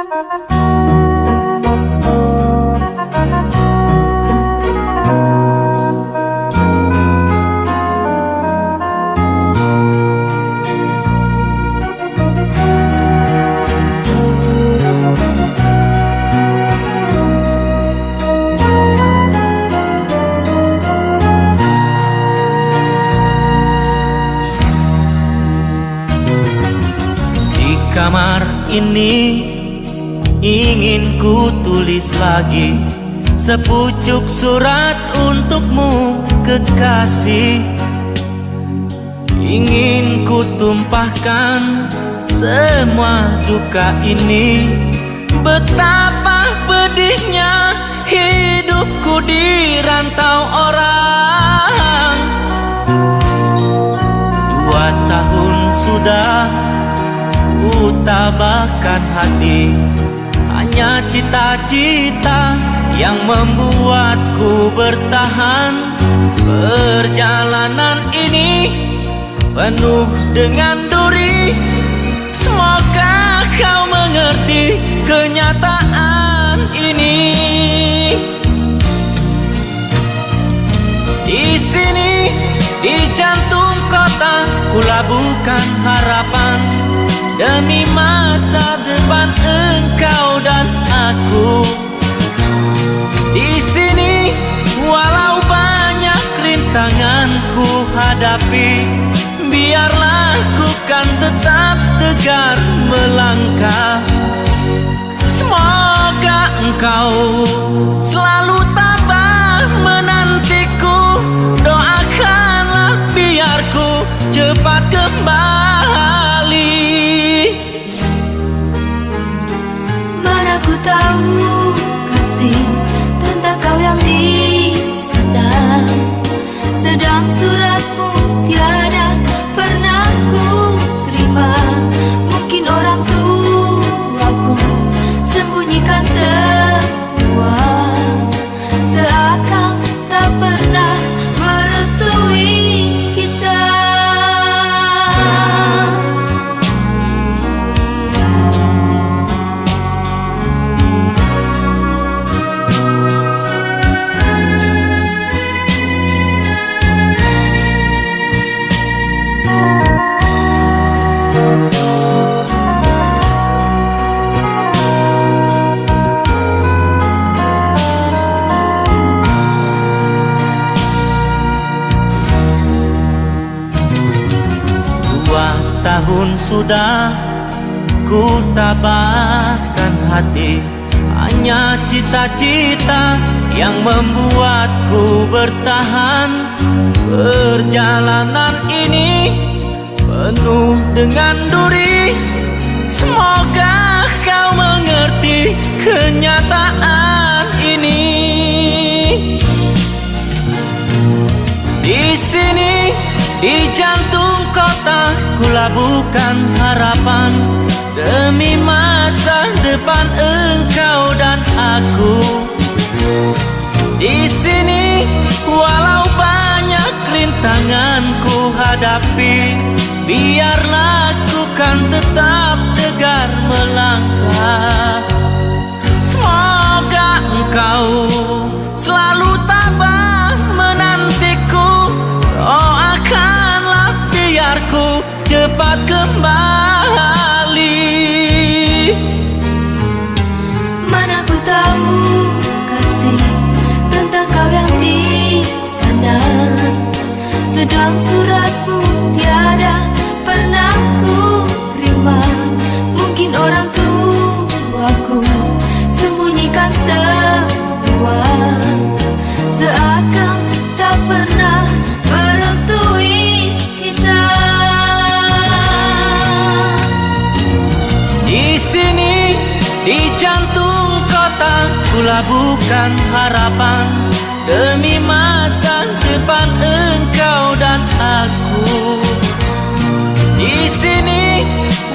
Kamar ini ingin ku tulis lagi sepucuk surat untukmu kekasih. Ingin ku tumpahkan semua duka ini, betapa pedihnya hidupku di rantau orang. 2 tahun sudah ku tabahkan hati, hanya cita-cita yang membuatku bertahan. Perjalanan ini penuh dengan duri, semoga kau mengerti kenyataan ini. Di sini, di jantung kota, ku labuhkan harapan demi masa depan engkau dan aku. Di sini, walau banyak rintangan ku hadapi, biarlah ku kan tetap tegar melangkah. Semoga engkau selalu tabah menantiku, doakanlah biar ku cepat kembali. Mana ku tahu kasih tentang kau yang di sana, sedang suratmu tiada pernah ku terima. Mungkin orang tuaku sembunyikan semua, seakan tak pernah merestui kita. Tahun sudah ku tabahkan hati, hanya cita-cita yang membuatku bertahan. Perjalanan ini penuh dengan duri, semoga kau mengerti kenyataan ini. Di sini, di jantung kota, ku labuhkan harapan demi masa depan engkau dan aku. Di sini, walau banyak rintangan ku hadapi, biarlah ku kan tetap tegar melangkah. Semoga engkau selalu tabah menantiku, doakanlah biar ku cepat kembali. Mana ku tahu kasih tentang kau yang di sana, sedang suratmu tiada pernah ku terima. Mungkin orang tuaku sembunyikan semua, seakan tak pernah merestui kita. Di sini, di jantung kota, ku labuhkan harapan demi masa depan engkau dan aku. Di sini,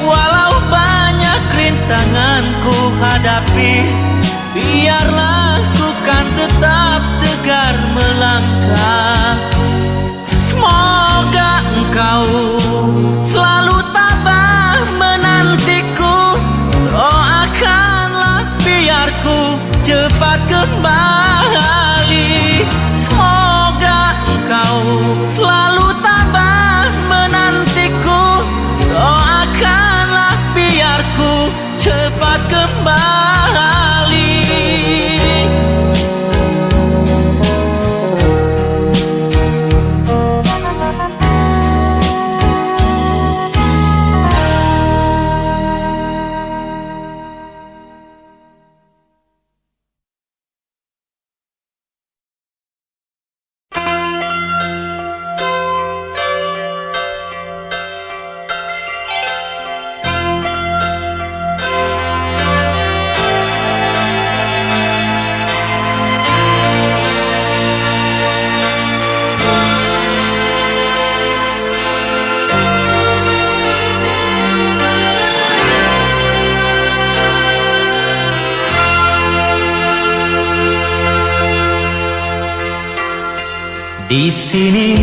walau banyak rintangan ku hadapi, biarlah ku kan tetap tegar melangkah. Semoga engkau selalu tabah menantiku, doakan cepat kembali. Semoga engkau selalu tabah menantiku. Doakanlah biar ku cepat kembali. Di sini,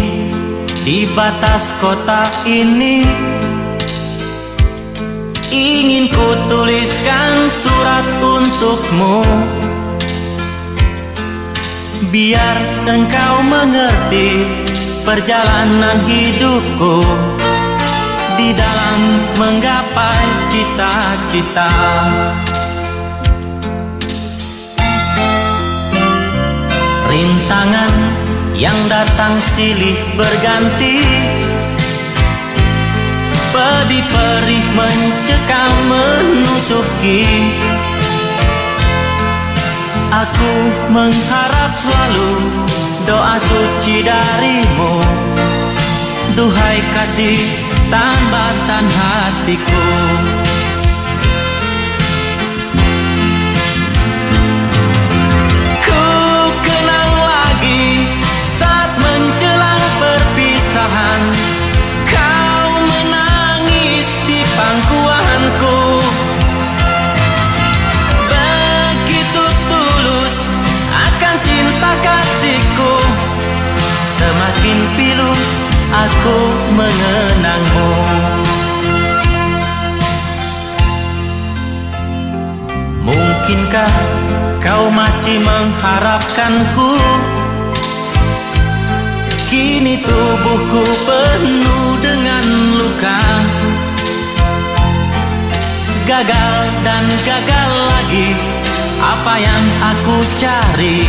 di batas kota ini, ingin ku tuliskan surat untukmu, biar engkau mengerti perjalanan hidupku di dalam menggapai cita-cita. Rintangan yang datang silih berganti, pedih perih mencekam menusuki. Aku mengharap selalu doa suci darimu, duhai kasih tambatan hatiku. Ku kenang lagi saat menjelang perpisahan, kau menangis di pangkuanku. Begitu tulus akan cinta kasihku, semakin pilu aku mengenangmu. Mungkinkah kau masih mengharapkanku? Kini tubuhku penuh dengan luka, gagal dan gagal lagi apa yang aku cari.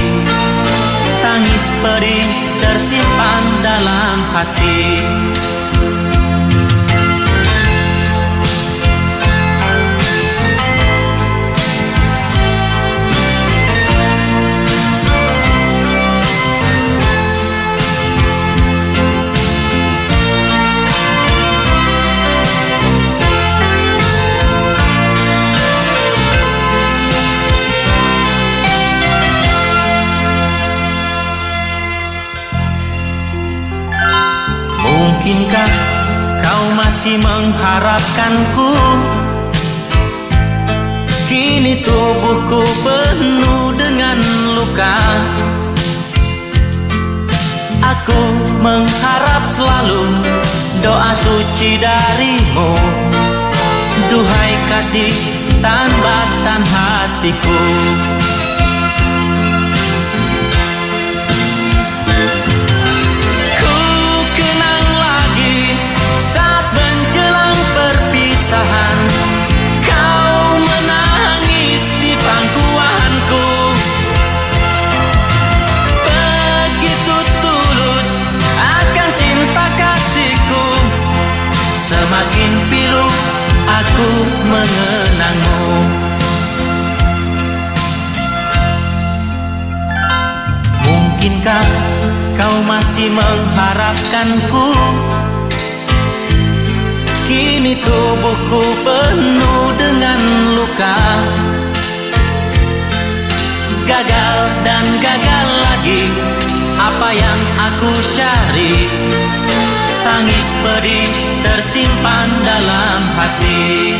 Tangis pedih tersimpan dalam hati. Mungkinkah kau masih mengharapkanku? Kini tubuhku penuh dengan luka, aku mengharap selalu doa suci darimu, duhai kasih tambatan hatiku. Kau menangis di pangkuanku, begitu tulus akan cinta kasihku, semakin pilu aku mengenangmu. Mungkinkah kau masih mengharapkanku? Kini tubuhku penuh dengan luka, gagal dan gagal lagi apa yang aku cari. Tangis pedih tersimpan dalam hati,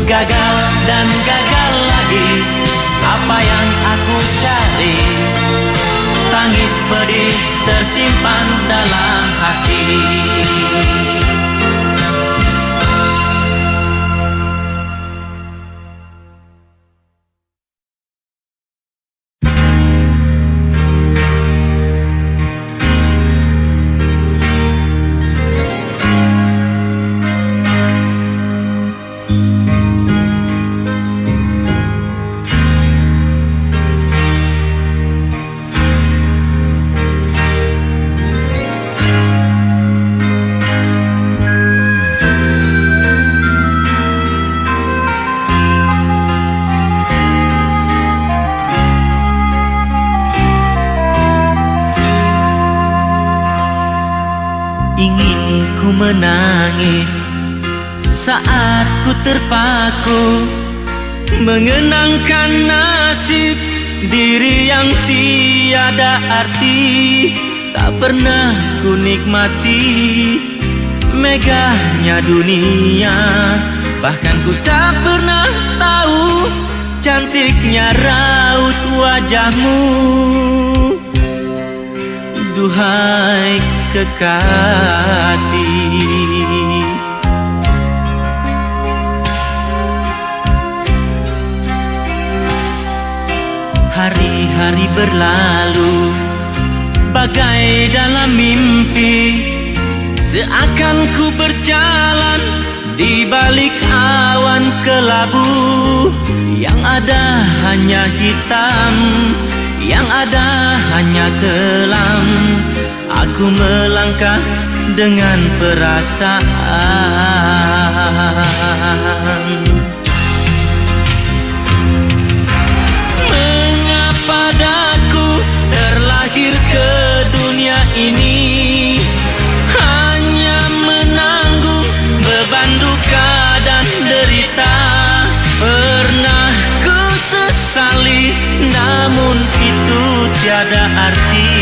gagal dan gagal lagi apa yang aku cari. Tangis pedih tersimpan dalam hati. menangis saat ku terpaku mengenangkan nasib diri yang tiada arti. Tak pernah ku nikmati megahnya dunia, bahkan ku tak pernah tahu cantiknya raut wajahmu. Duhai kekasih, hari-hari berlalu bagai dalam mimpi, seakan ku berjalan di balik awan kelabu. Yang ada hanya hitam, yang ada hanya kelam. Aku melangkah dengan perasaan. Mengapa daku terlahir ke dunia ini, hanya menanggung beban duka dan derita. Pernah ku sesali, namun itu tiada arti.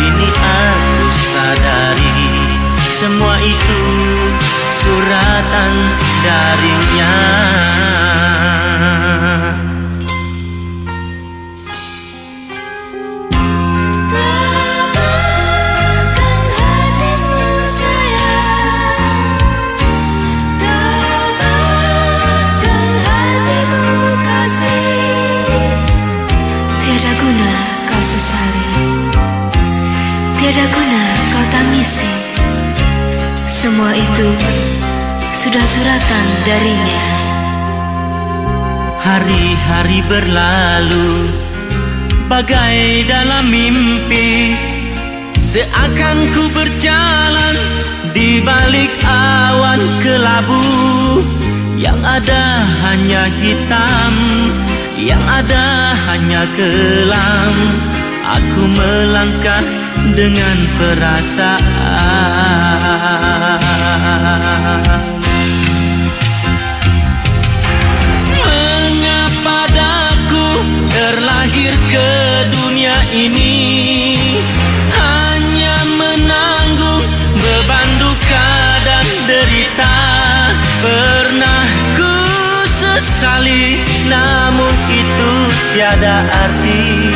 Kini aku sadari, semua itu suratan darinya. Tiada guna kau tangisi, semua itu sudah suratan darinya. Hari-hari berlalu bagai dalam mimpi, seakan ku berjalan di balik awan kelabu. Yang ada hanya hitam, yang ada hanya kelam. Aku melangkah dengan perasaan. Mengapa daku terlahir ke dunia ini, hanya menanggung beban duka dan derita. Pernah ku sesali, namun itu tiada arti.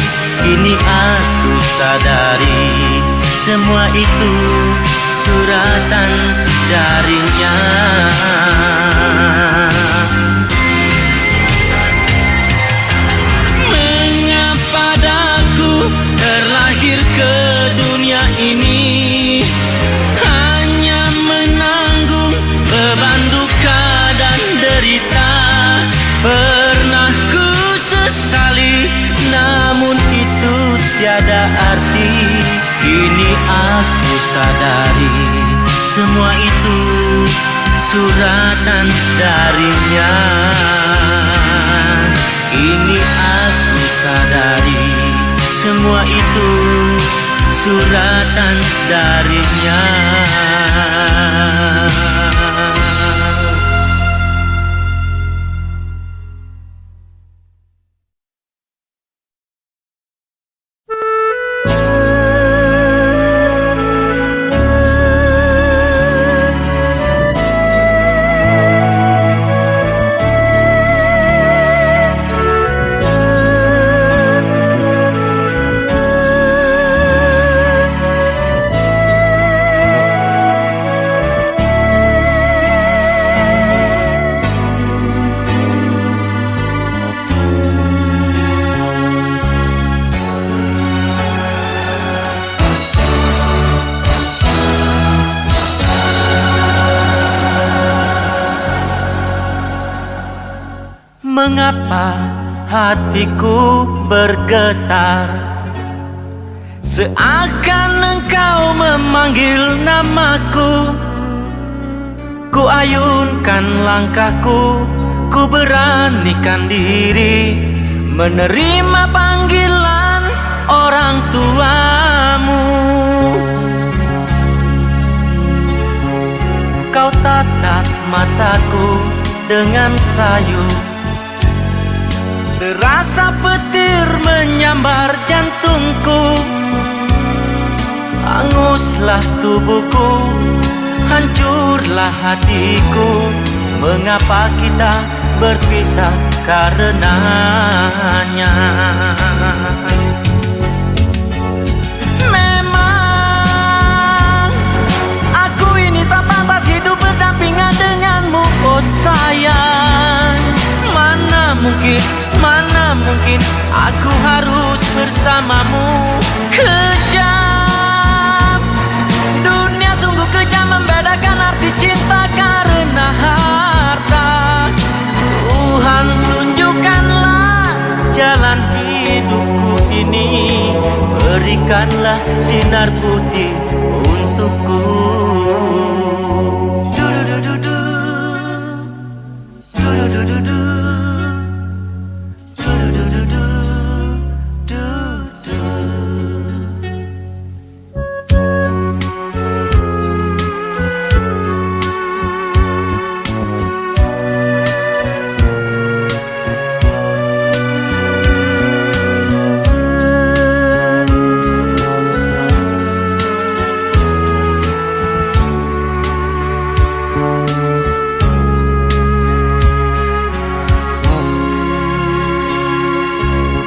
Kini aku sadari, semua itu suratan darinya. Mengapa daku terlahir ke dunia ini, hanya menanggung beban duka dan derita. Pernah ku sesali, namun itu tiada arti. Kini aku sadari, semua itu suratan darinya. Kini aku sadari, semua itu suratan darinya. Mengapa hatiku bergetar, seakan engkau memanggil namaku. Ku ayunkan langkahku, ku beranikan diri menerima panggilan orang tuamu. Kau tatap mataku dengan sayu, terasa petir menyambar jantungku. Hanguslah tubuhku, hancurlah hatiku. Mengapa kita berpisah karenanya? Memang aku ini tak pantas hidup berdampingan denganmu, oh sayang. Mana mungkin aku harus bersamamu. Kejam, dunia sungguh kejam, membedakan arti cinta karena harta. Tuhan tunjukkanlah jalan hidupku ini, berikanlah sinar putih untukku.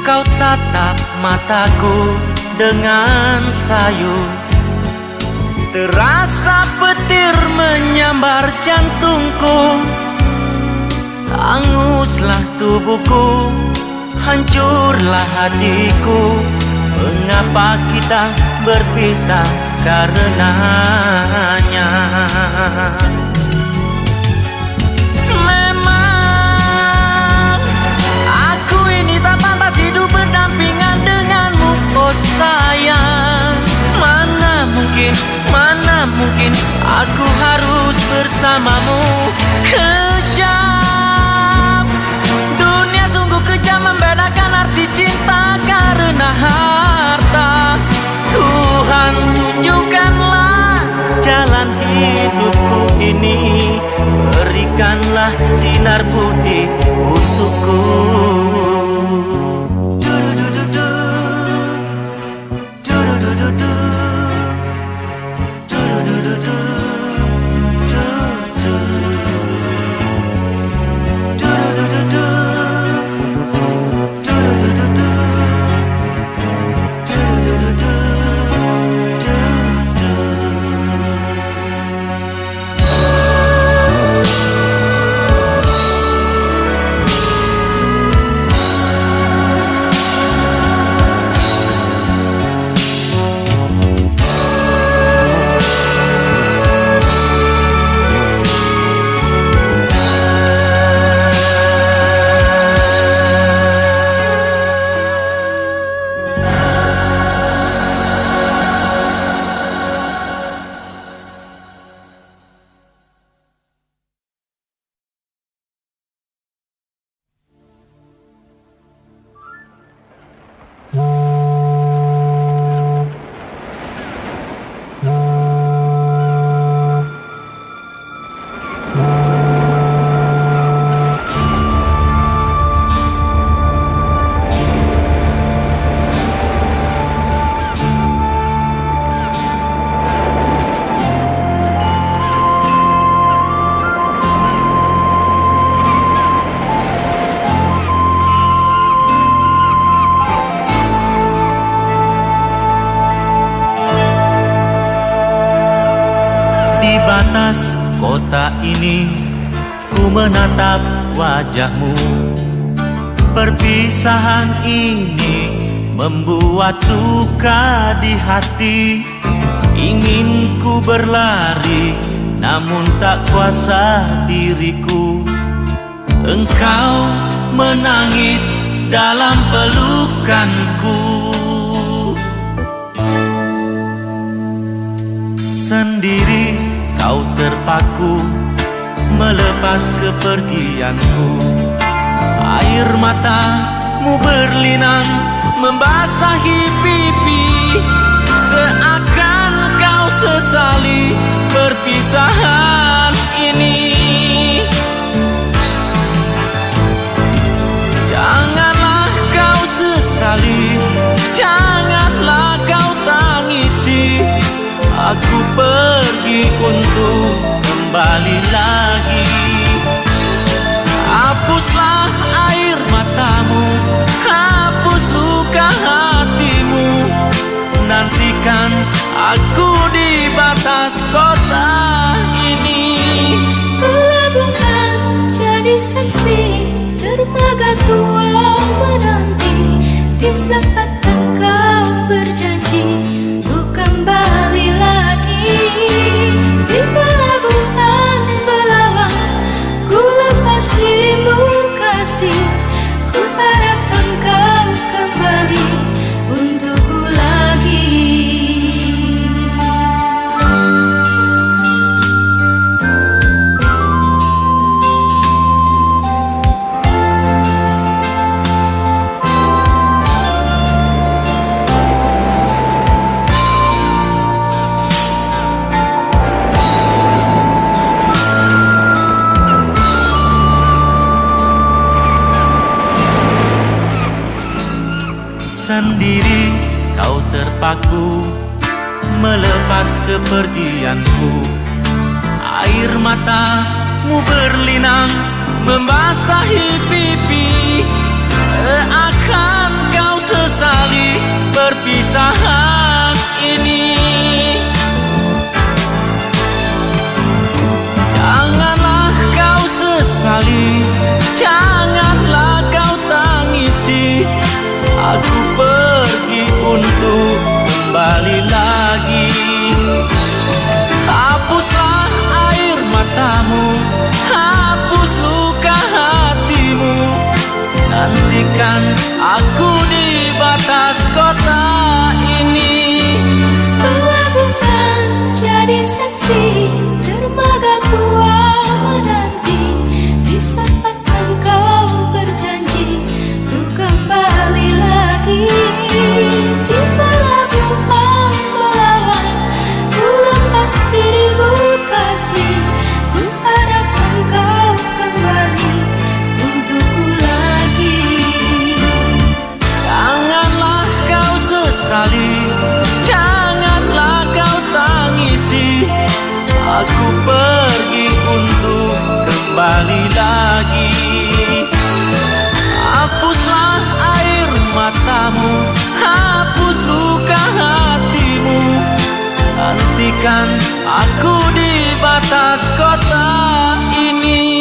Kau tatap mataku dengan sayu, terasa petir menyambar jantungku. Hanguslah tubuhku, hancurlah hatiku. Mengapa kita berpisah karenanya? Hidup berdampingan denganmu, oh sayang. Mana mungkin aku harus bersamamu. Kejam, dunia sungguh kejam, membedakan arti cinta karena harta. Tuhan tunjukkanlah jalan hidupku ini, berikanlah sinar putih untukku. Batas kota ini, ku menatap wajahmu. Perpisahan ini membuat duka di hati. Ingin ku berlari, namun tak kuasa diriku. Engkau menangis dalam pelukanku. Sendiri kau terpaku melepas kepergianku. Air matamu berlinang membasahi pipi, seakan kau sesali perpisahan. pergi untuk kembali lagi. Hapuslah air matamu, hapus luka hatimu. Nantikan aku di batas kota ini. Pelabuhan jadi saksi, dermaga tua menanti. Di saat engkau berjanji untuk kembali lagi. Di pelabuhan Belawan ku lepas dirimu kasih. Ku harap engkau kembali untukku lagi. Sendiri kau terpaku melepas kepergianku. Air matamu berlinang membasahi pipi. Seakan kau sesali perpisahan ini. Janganlah kau sesali, janganlah kau tangisi. Aku pergi untuk kembali lagi. Hapuslah air matamu, hapus luka hatimu. Nantikan aku di batas kota ini. Pelabuhan jadi saksi, dermaga tua menanti. Di saat engkau berjanji untuk kembali lagi. Di pelabuhan Belawan ku lepas dirimu kasih. Ku harap engkau kembali untukku lagi. Janganlah kau sesali, janganlah kau tangisi. Aku pergi untuk kembali lagi. Hapuslah air matamu, hapus luka hatimu. Nantikan aku di batas kota ini.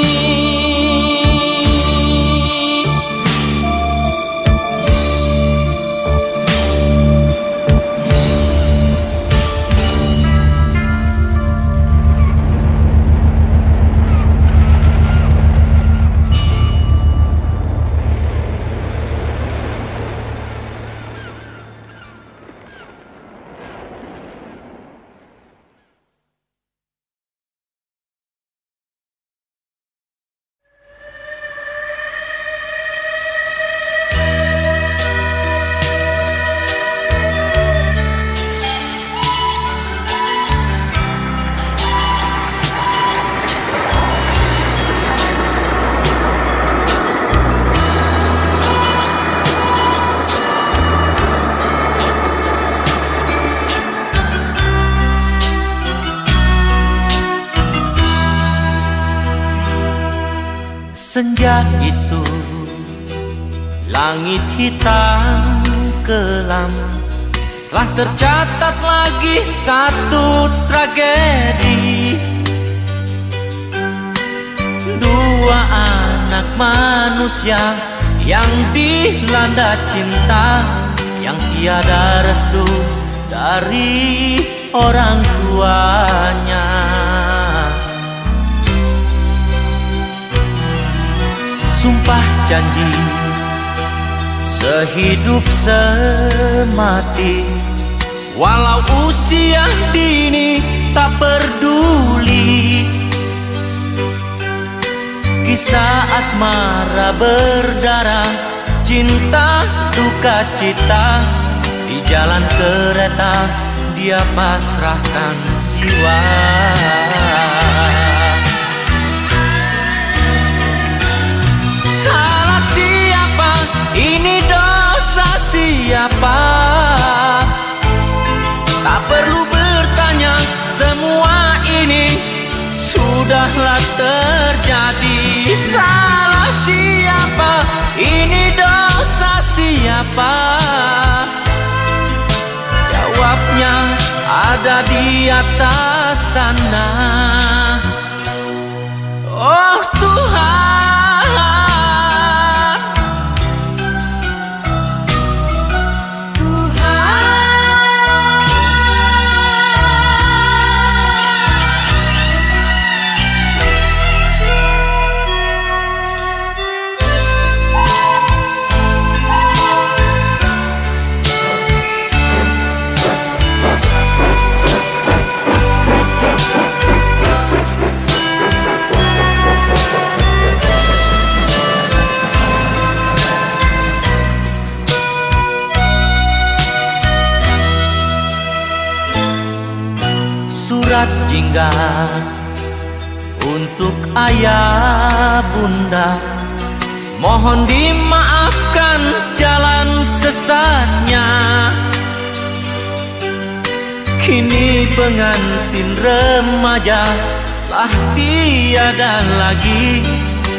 Senja itu langit hitam kelam. Telah tercatat lagi satu tragedi. Dua anak manusia yang dilanda cinta, yang tiada restu dari orang tuanya. Sumpah janji sehidup semati, walau usia dini tak peduli. Kisah asmara berdarah, cinta duka cita. Di jalan kereta dia pasrahkan jiwa. Salah siapa? Ini dosa siapa? Tak perlu bertanya, sudahlah terjadi. Salah siapa? Ini dosa siapa? Jawabnya ada di atas sana. Oh Tuhan, surat jingga untuk ayah bunda, mohon dimaafkan jalan sesatnya. Kini pengantin remaja lah tiada lagi,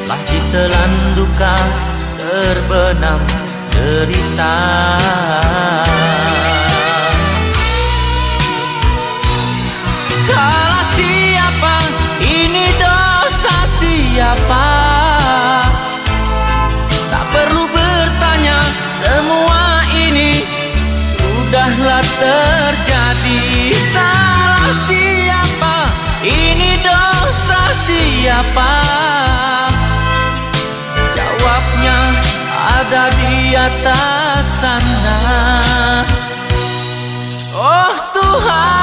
lah ditelan duka terbenam derita. Salah siapa? Ini dosa siapa? Tak perlu bertanya, semua ini sudahlah terjadi. Salah siapa? Ini dosa siapa? Jawabnya ada di atas sana. Oh Tuhan,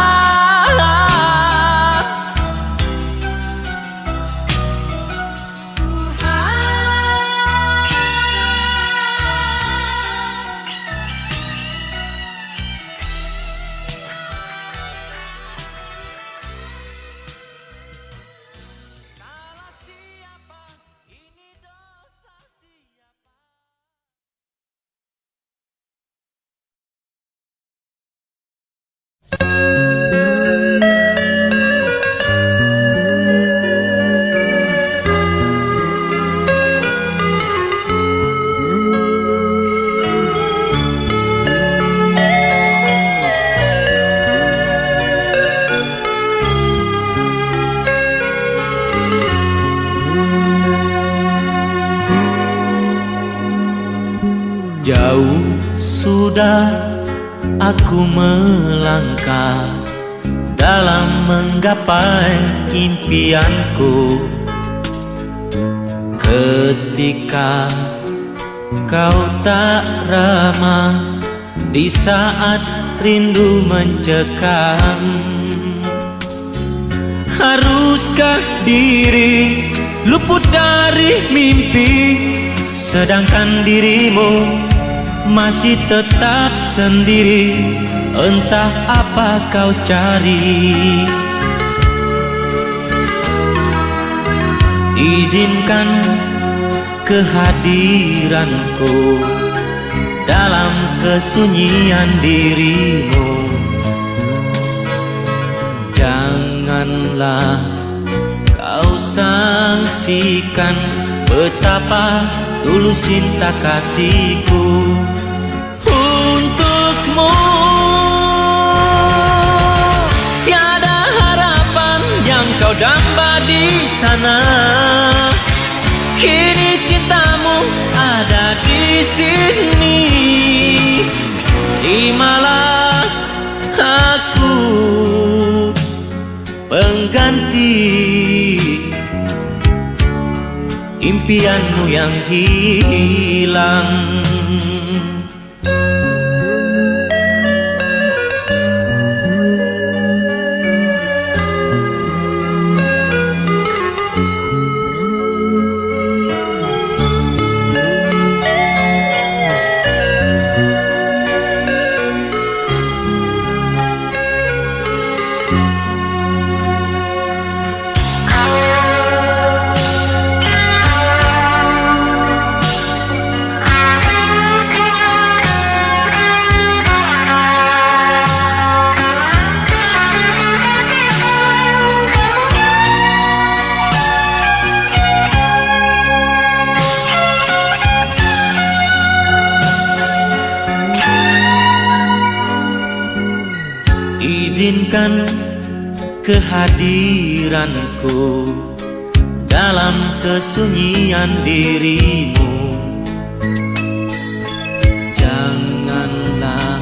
jauh sudah aku melangkah dalam menggapai impianku. Ketika kau tak ramah di saat rindu mencekam, haruskah diri luput dari mimpi, sedangkan dirimu masih tetap sendiri? Entah apa kau cari. Izinkan kehadiranku dalam kesunyian dirimu. Janganlah kau sangsikan betapa tulus cinta kasihku untukmu. Tiada harapan yang kau damba di sana, kini cintamu ada di sini. Terimalah aku pengganti impianmu yang hilang. izinkan kehadiranku dalam kesunyian dirimu. Janganlah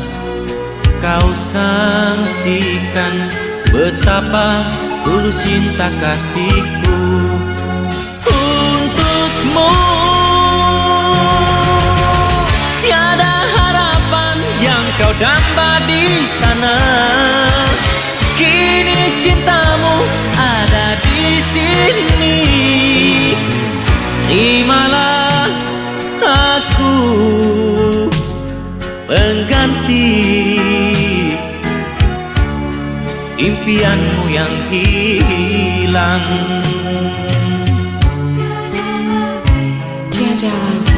kau sangsikan betapa tulus cinta kasihku untukmu. Tiada harapan yang kau damba di sana, kini cintamu ada di sini. Terimalah aku pengganti impianmu yang hilang. Tiada lagi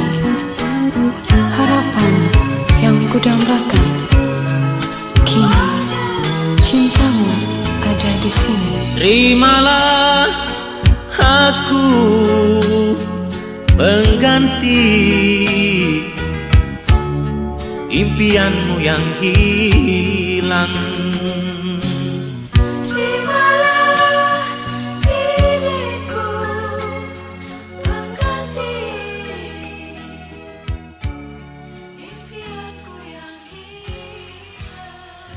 harapan yang kudambakan, kini cintamu ada di sini. Terimalah aku pengganti impianmu yang hilang. Terimalah diriku pengganti impianku yang hilang.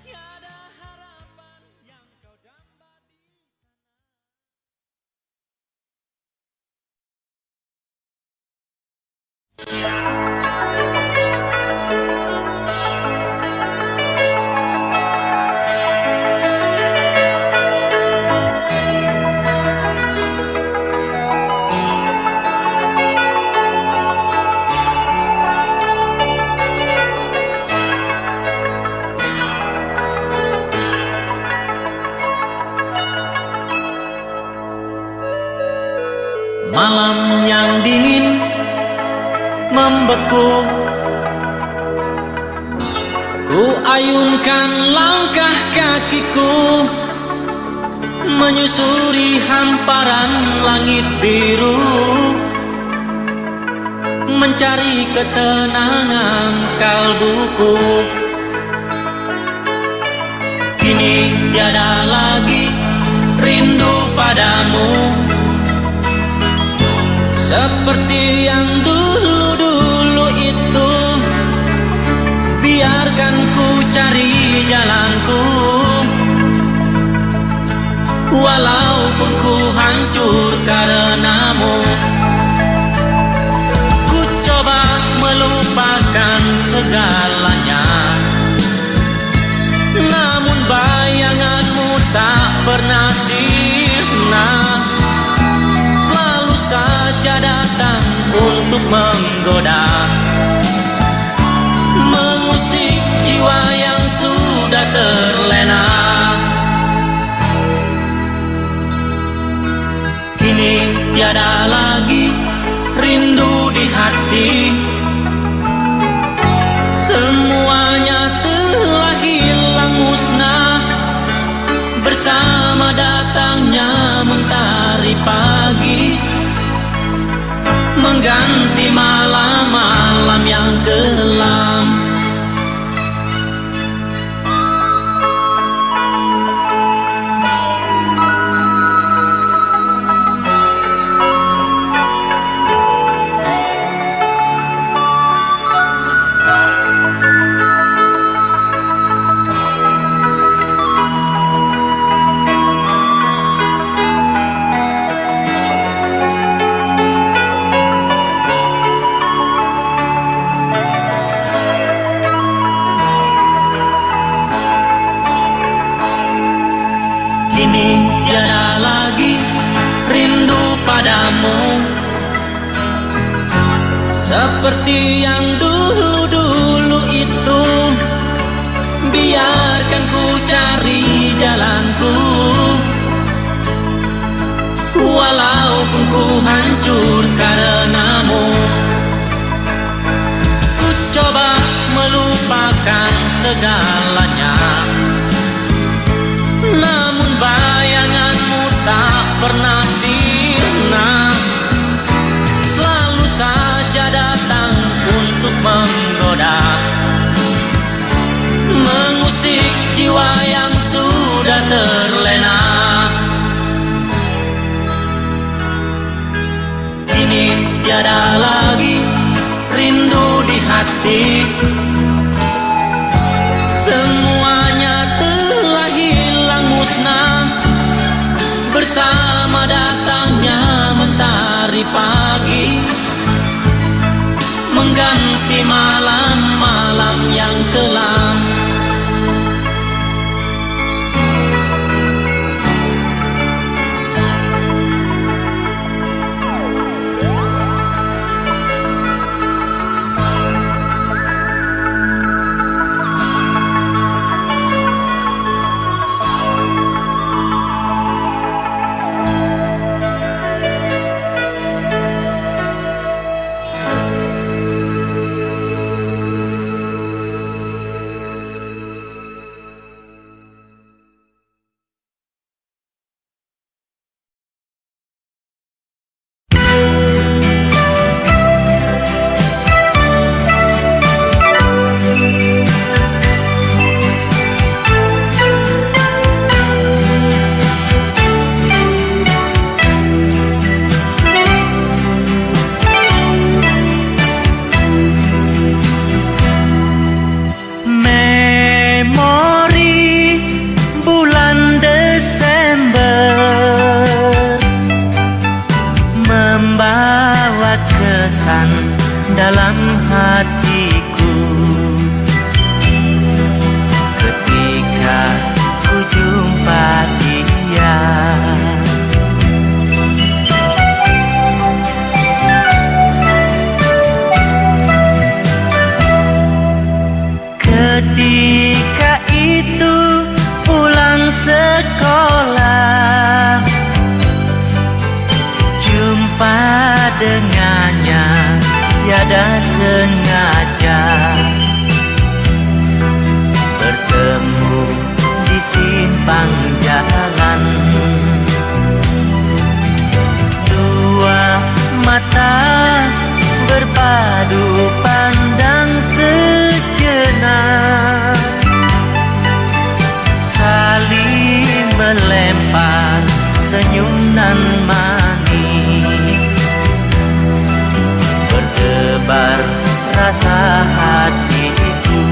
Tiada harapan yang kau damba di malam yang dingin membeku. Ku ayunkan langkah kakiku menyusuri hamparan langit biru, mencari ketenangan kalbuku. Kini tiada lagi rindu padamu seperti yang dulu-dulu itu. Biarkan ku cari jalanku, walaupun ku hancur karenamu. Ku coba melupakan segalanya, namun bayanganmu tak pernah sirna. Selalu saja datang untuk menggoda, mengusik jiwa yang sudah terlena. Kini tiada lagi rindu di hati, semuanya telah hilang musnah bersama datangnya mentari pagi, mengganti malam-malam yang kelam. Kini tiada lagi rindu padamu seperti yang dulu-dulu itu. Biarkan ku cari jalanku, walaupun ku hancur karenamu. Ku coba melupakan segalanya, namun bayanganmu tak pernah sirna. Selalu saja datang untuk menggoda, mengusik kini tiada lagi rindu di hati. Semuanya telah hilang musnah bersama datangnya mentari pagi, mengganti malam-malam yang kelam. Dalam hatiku ketika ku jumpa dia, ketika itu pulang sekolah, jumpa dengannya tiada sengaja, bertemu di simpang jalan. Dua mata berpadu pandang sejenak, saling melempar senyum nan manis, berdebar rasa hatiku.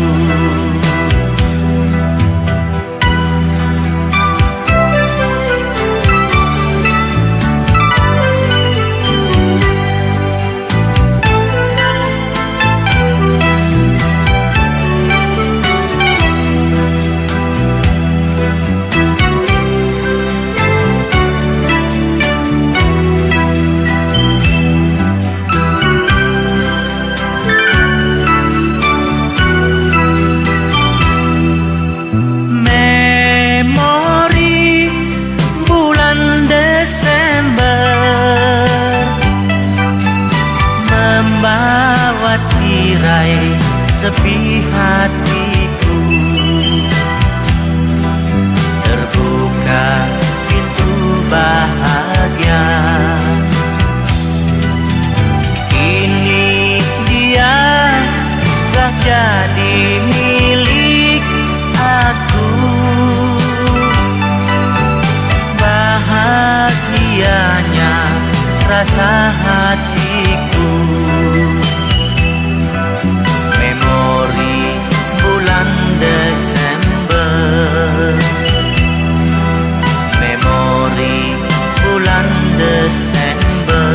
Sepi hatiku, terbuka pintu bahagia. Kini dia telah jadi milik aku, bahagianya rasa hatiku. Bulan Desember, memori bulan Desember.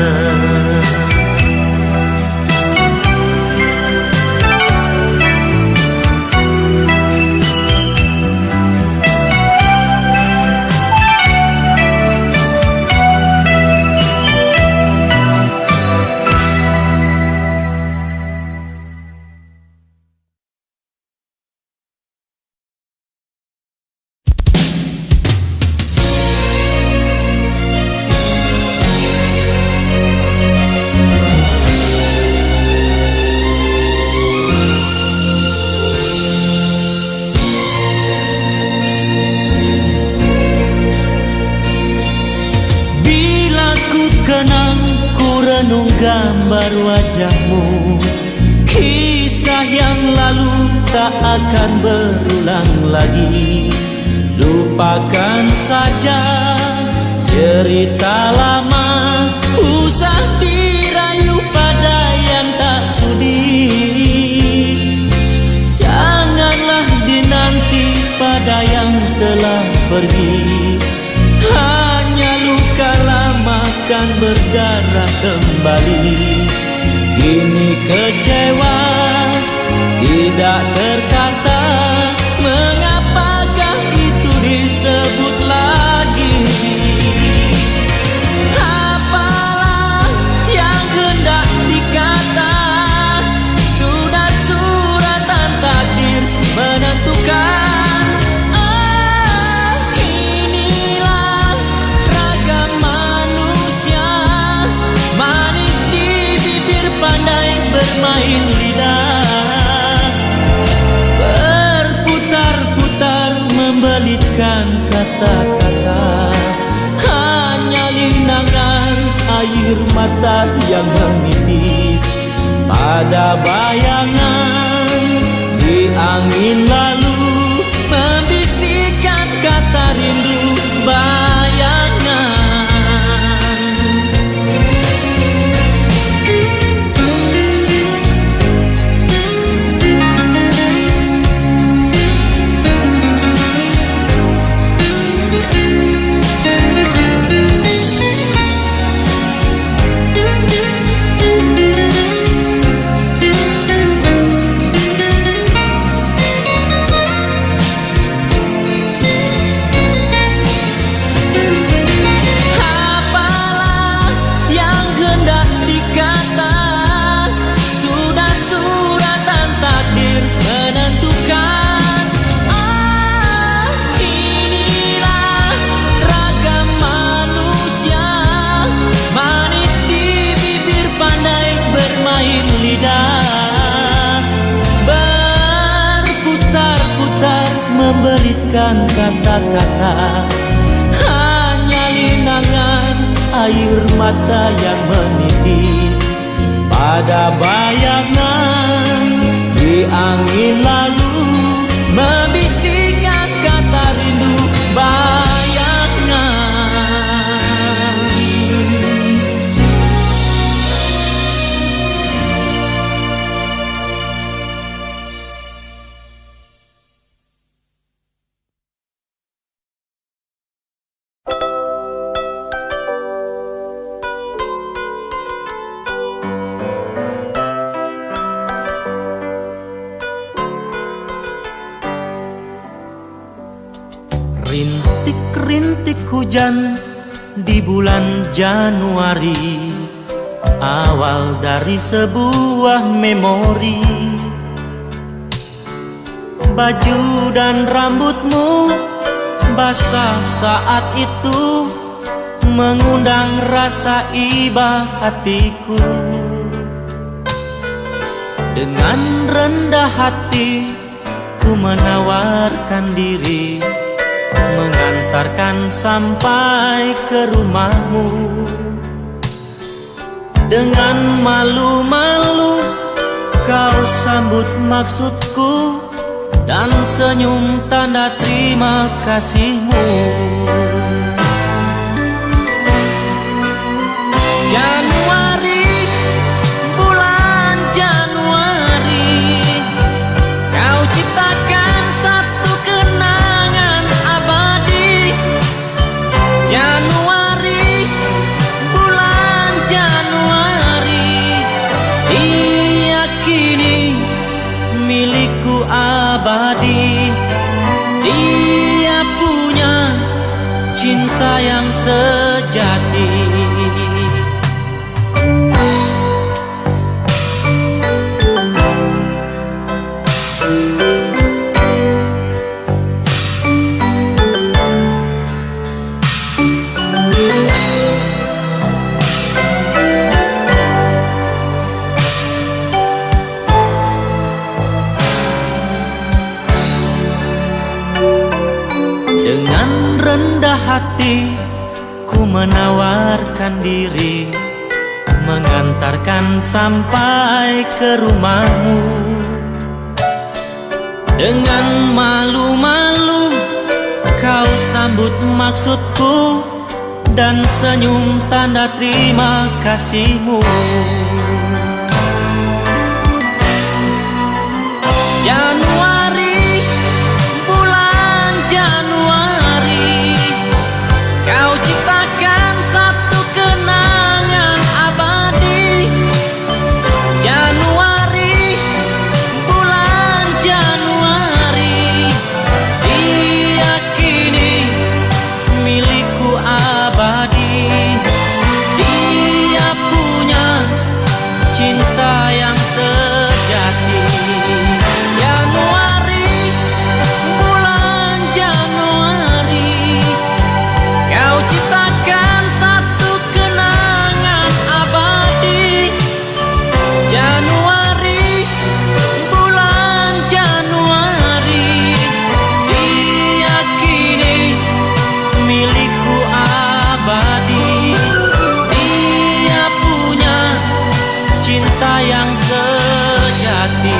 Renung gambar wajahmu, kisah yang lalu tak akan berulang lagi. Lupakan saja cerita lama, usah dirayu. Kini kecewa tidak terkata, mengapakah itu disebut lagi? Apalah yang hendak dikata, sudah suratan takdir menentukan. Inilah ragam manusia, manis di bibir, pandai bermain lidah, berputar-putar membelitkan kata-kata, hanya linangan air mata yang menitis pada bayangan. Di angin lalu membisikkan kata rindu bayangan. Berputar-putar membelitkan kata-kata, hanya linangan air mata yang menitis pada bayangan. Di angin lalu membisikkan kata rindu bayangan. Rintik-rintik hujan di bulan Januari, awal dari sebuah memori. Baju dan rambutmu basah saat itu, mengundang rasa iba hatiku. Dengan rendah hati ku menawarkan diri, mengantarkan sampai ke rumahmu. Dengan malu-malu kau sambut maksudku, dan senyum tanda terima kasihmu. Januari, bulan Januari, kau ciptakan satu kenangan abadi. Januari, bulan Januari, diyakini milikku abadi. Dia punya cinta yang sejati. Dengan rendah hati ku menawarkan diri, mengantarkan sampai ke rumahmu. Dengan malu-malu kau sambut maksudku, dan senyum tanda terima kasihmu. Januari, bulan Januari, kau ciptakan satu kenangan abadi. hati.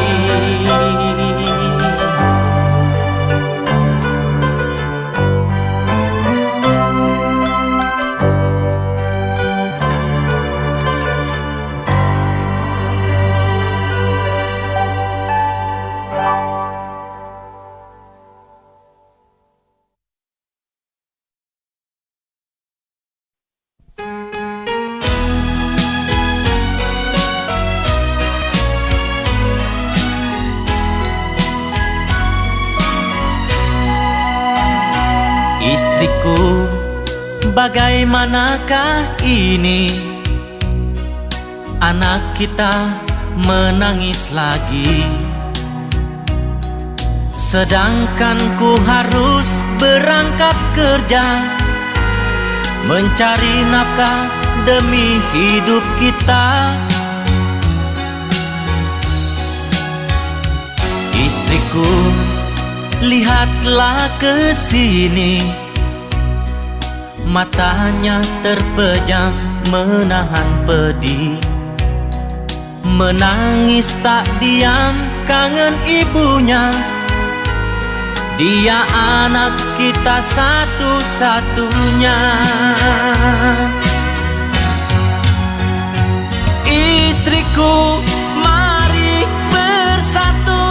Istriku, bagaimanakah ini? Anak kita menangis lagi, sedangkan ku harus berangkat kerja, mencari nafkah demi hidup kita. Istriku, lihatlah ke sini. Matanya terpejam menahan pedih, menangis tak diam kangen ibunya. Dia anak kita satu-satunya. Istriku, mari bersatu,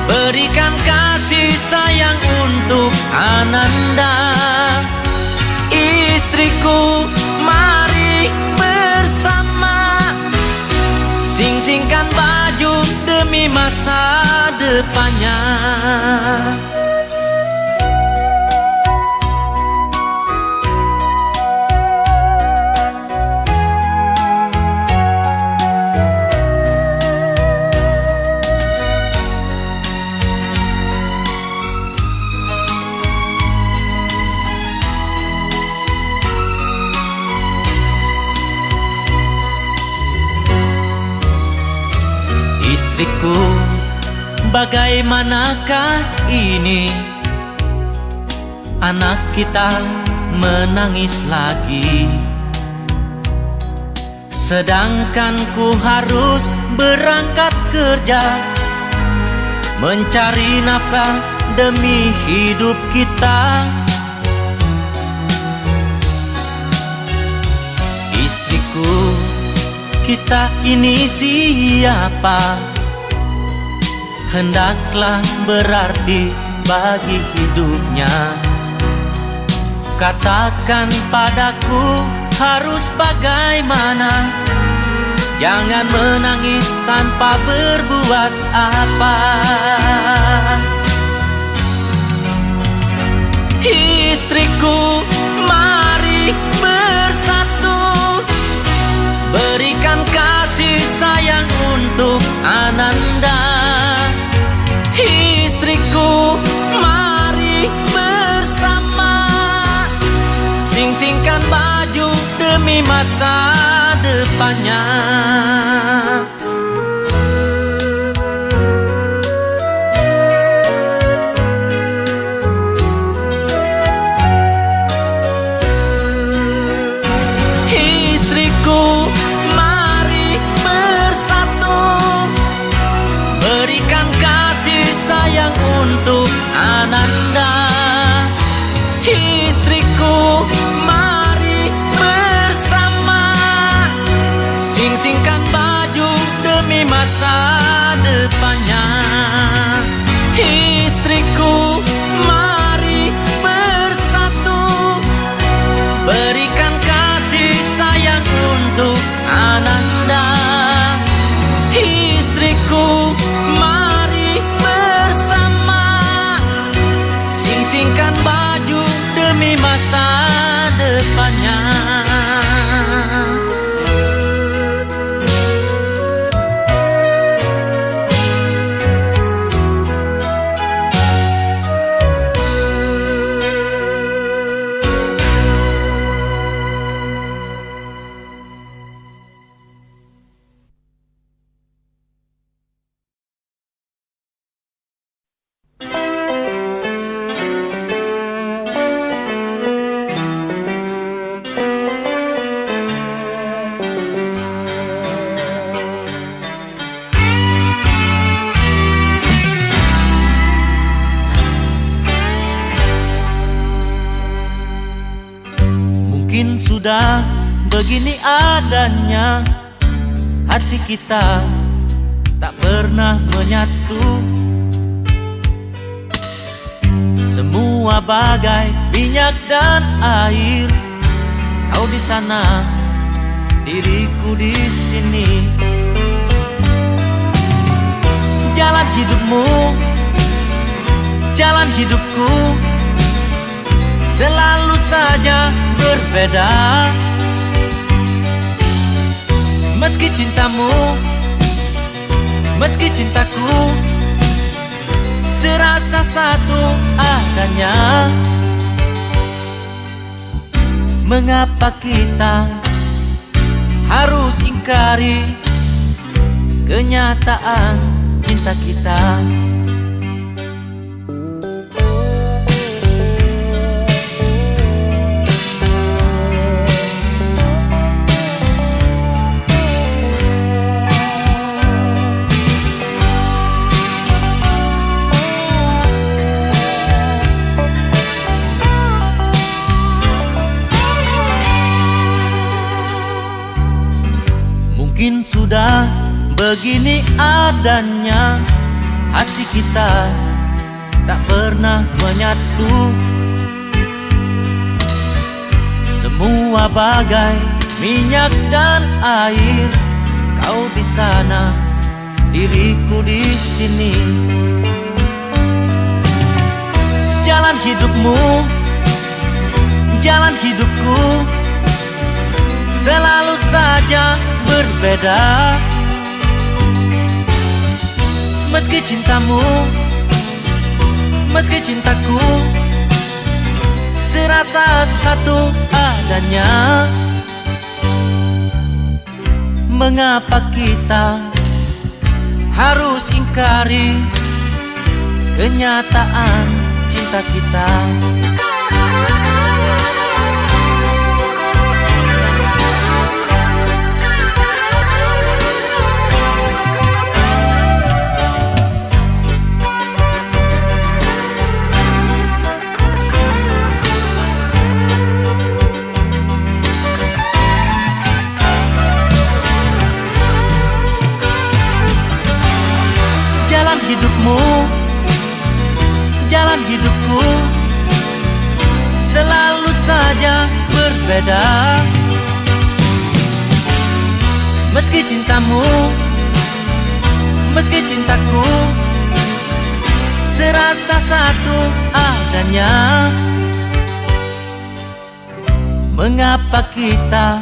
berikan kasih sayang untuk Ananda. Istriku, mari bersama, sing-singkan baju demi masa depannya. Istriku, bagaimanakah ini? Anak kita menangis lagi, sedangkan ku harus berangkat kerja, mencari nafkah demi hidup kita. Istriku, kita ini siapa? Hendaklah berarti bagi hidupnya. Katakan padaku harus bagaimana? Jangan menangis tanpa berbuat apa. Istriku, mari bersatu, berikan kasih sayang untuk Ananda. Istriku, mari bersama, sing-singkan baju demi masa depannya. Istriku, mari bersatu, berikan kasih sayang untuk Ananda. Istriku, mari bersama, sing-singkan baju demi masa depannya. Istriku, mari bersatu, berikan kasih sayang untuk Ananda. Istriku, mari bersama, sing-singkan baju demi masa depannya. sudah begini adanya, hati kita tak pernah menyatu. Semua bagai minyak dan air, kau di sana, diriku di sini. Jalan hidupmu, jalan hidupku, selalu saja berbeda. Meski cintamu, meski cintaku, serasa satu adanya. Mengapa kita harus ingkari kenyataan cinta kita? Mungkin sudah begini adanya, hati kita tak pernah menyatu. Semua bagai minyak dan air, kau di sana, diriku di sini. Jalan hidupmu, jalan hidupku, selalu saja berbeda. Meski cintamu, meski cintaku, serasa satu adanya. Mengapa kita harus ingkari kenyataan cinta kita? Jalan hidupmu, jalan hidupku, selalu saja berbeda. Meski cintamu, meski cintaku, serasa satu adanya. Mengapa kita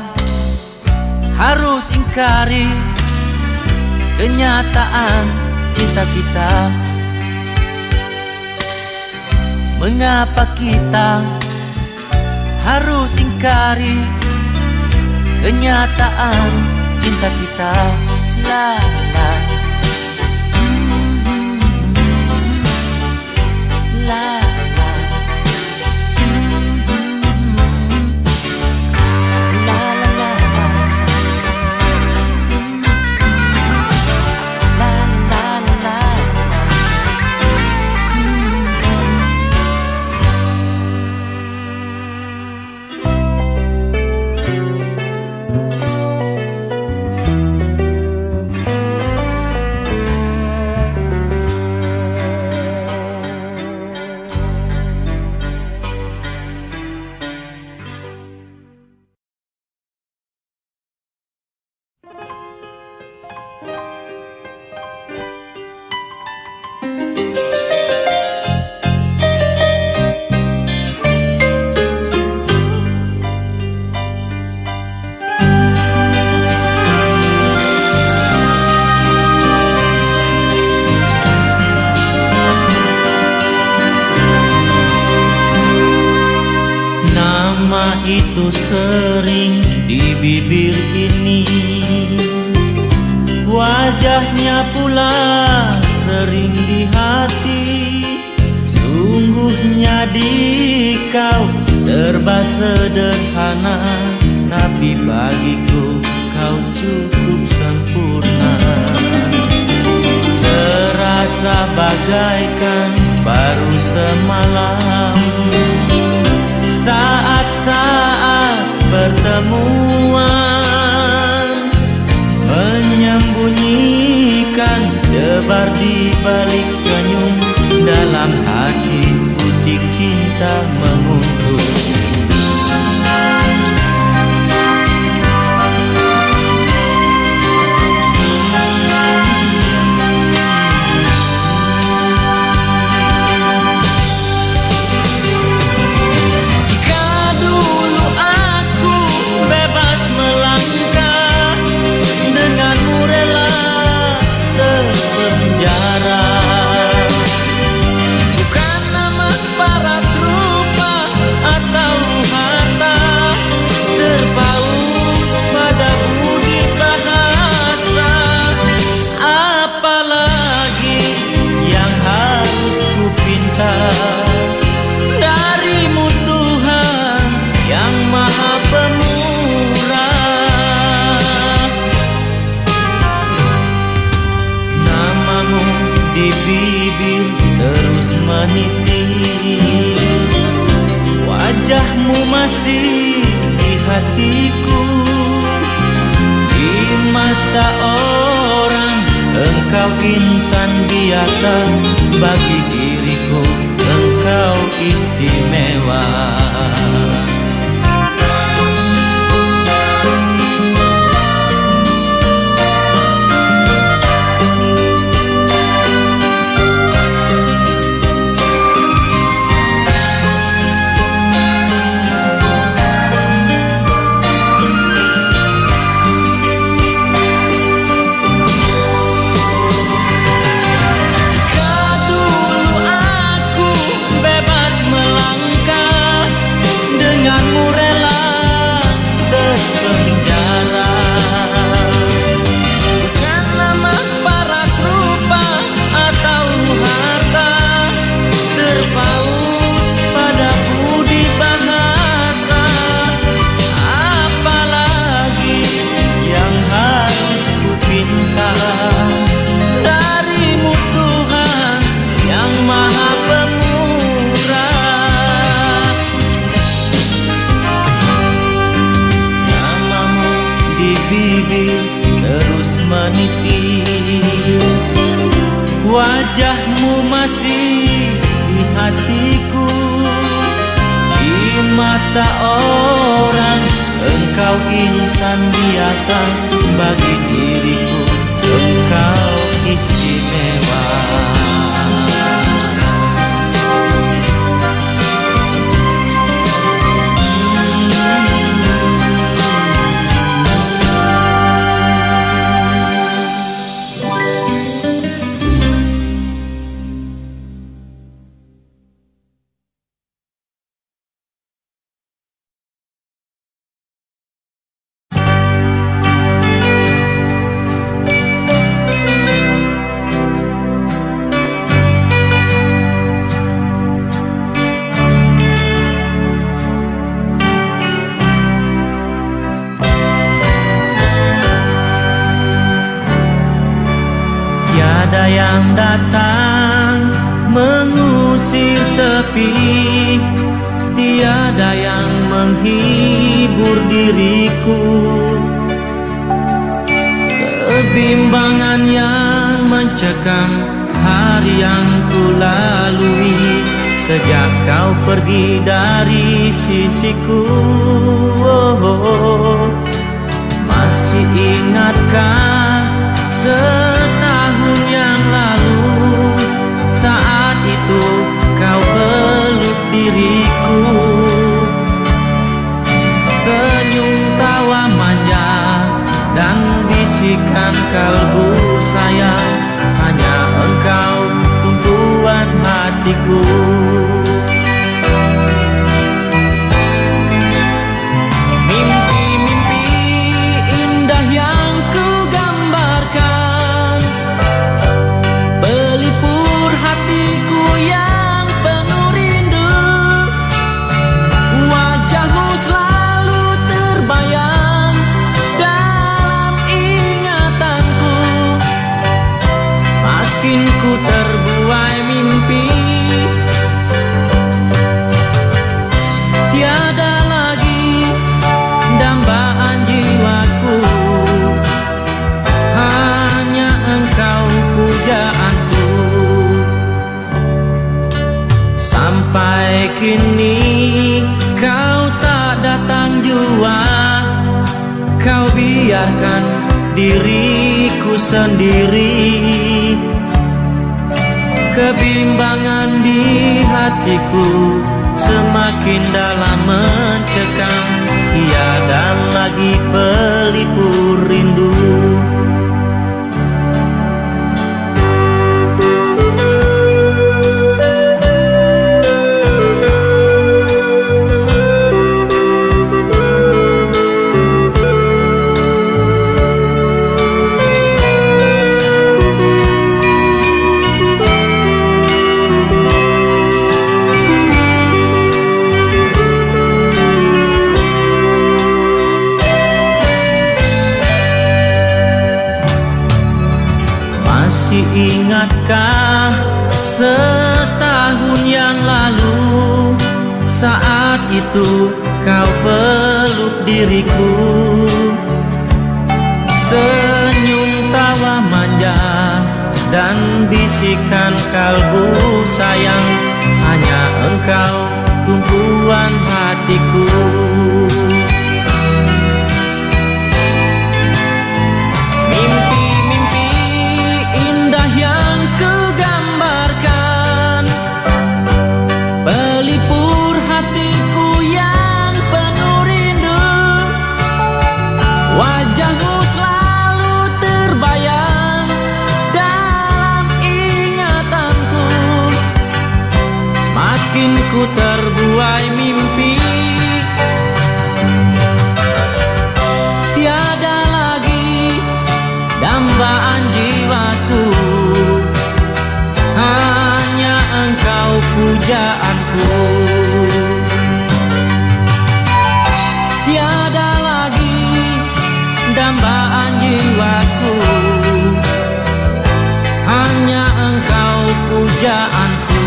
harus ingkari kenyataan cinta kita? Mengapa kita harus ingkari kenyataan cinta kita? La la la la la la la itu sering di bibir ini, wajahnya pula sering di hati. Sungguhnya di kau serba sederhana, tapi bagiku kau cukup sempurna. Terasa bagaikan baru semalam, saat-saat bertemu tebar di balik senyum, dalam hati butik cinta mengunduh. Darimu Tuhan yang maha pemurah, namamu di bibir terus meniti, wajahmu masih di hatiku, di mata orang engkau insan biasa, bagi diriku engkau istimewa. Darimu Tuhan yang maha pemurah, namamu di bibir terus meniti, wajahmu masih di hatiku, di mata orang engkau insan biasa, bagi diriku engkau istimewa. Tiada yang datang mengusir sepi, tiada yang menghibur diriku. Kebimbangan yang mencekam hari yang ku lalui, sejak kau pergi dari sisiku. Masih ingatkah setahun yang lalu, saat itu kau peluk diriku, senyum tawa manja dan bisikan kalbu sayang, hanya engkau tumpuan hatiku. Mimpi-mimpi indah yang ku gambarkan pelipur hatiku yang penuh rindu. Wajahmu selalu terbayang dalam ingatanku, semakin ku terbuai mimpi. Tiada lagi dambaan jiwaku, hanya engkau pujaan. kini kau tak datang jua, kau biarkan diriku sendiri. Kebimbangan di hatiku semakin dalam mencekam, tiada lagi pelipur rindu. Masih ingatkah setahun yang lalu, saat itu kau peluk diriku, senyum tawa manja dan bisikan kalbu sayang, hanya engkau tumpuan hatiku. Wajahmu selalu terbayang dalam ingatanku. Semakin ku terbuai mimpi, tiada lagi dambaan jiwaku, hanya engkau pujaanku. Tiada lagi dambaan jiwaku, hanya engkau pujaanku.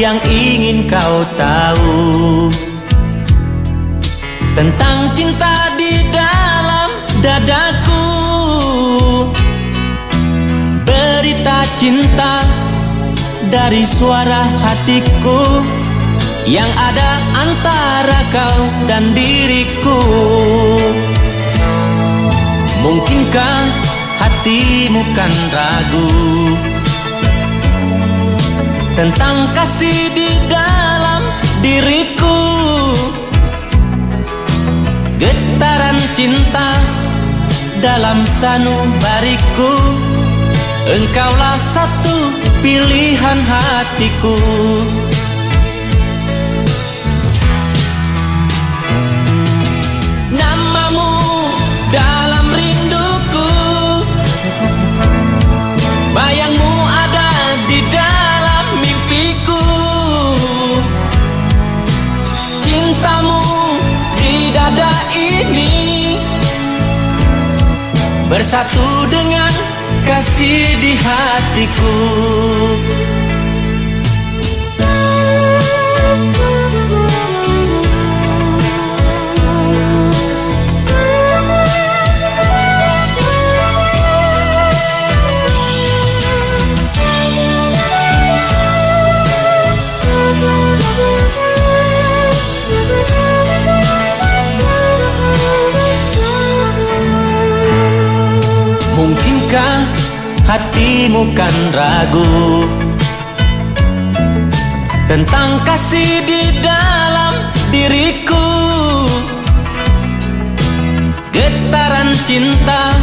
Yang ingin kau tahu tentang cinta di dalam dadaku, berita cinta dari suara hatiku yang ada antara kau dan diriku. Mungkinkah hatimu kan ragu tentang kasih di dalam diriku? Getaran cinta dalam sanubariku, engkaulah satu pilihan hatiku. Namamu dalam rinduku, bayangmu ada di dalam mimpiku. Cintamu di dada ini bersatu dengan kasih di hatiku. Mungkinkah hatimu kan ragu tentang kasih di dalam diriku? Getaran cinta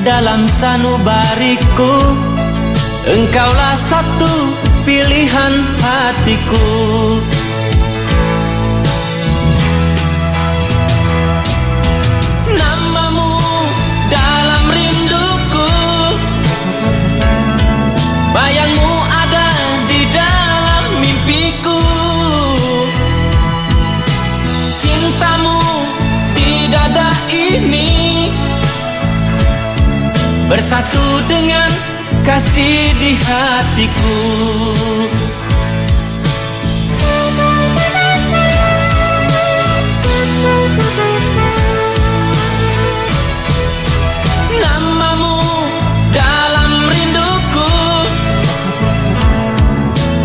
dalam sanubariku, engkaulah satu pilihan hatiku. Namamu bersatu dengan kasih di hatiku. Namamu dalam rinduku,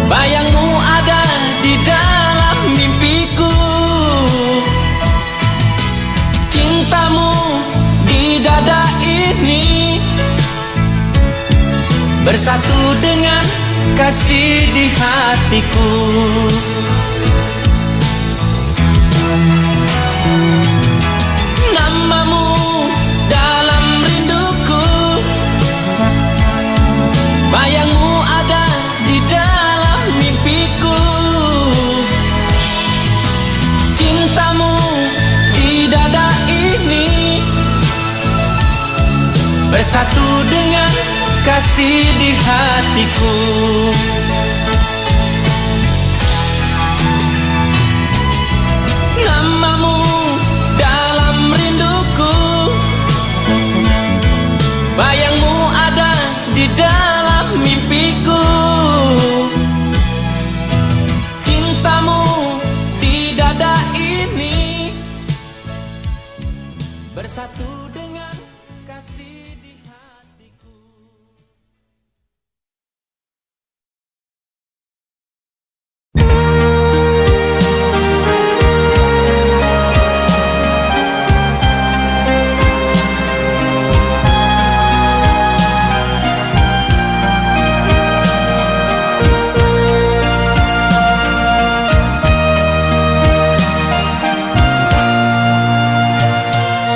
bayangmu ada di dalam mimpiku. Cintamu di dada ini bersatu dengan kasih di hatiku. Namamu dalam rinduku, bayangmu ada di dalam mimpiku. Cintamu di dada ini bersatu dengan kasih di hatiku. Namamu dalam rinduku, bayangmu ada di dalam mimpiku. Cintamu di dada ini bersatu dengan kasih di hatiku.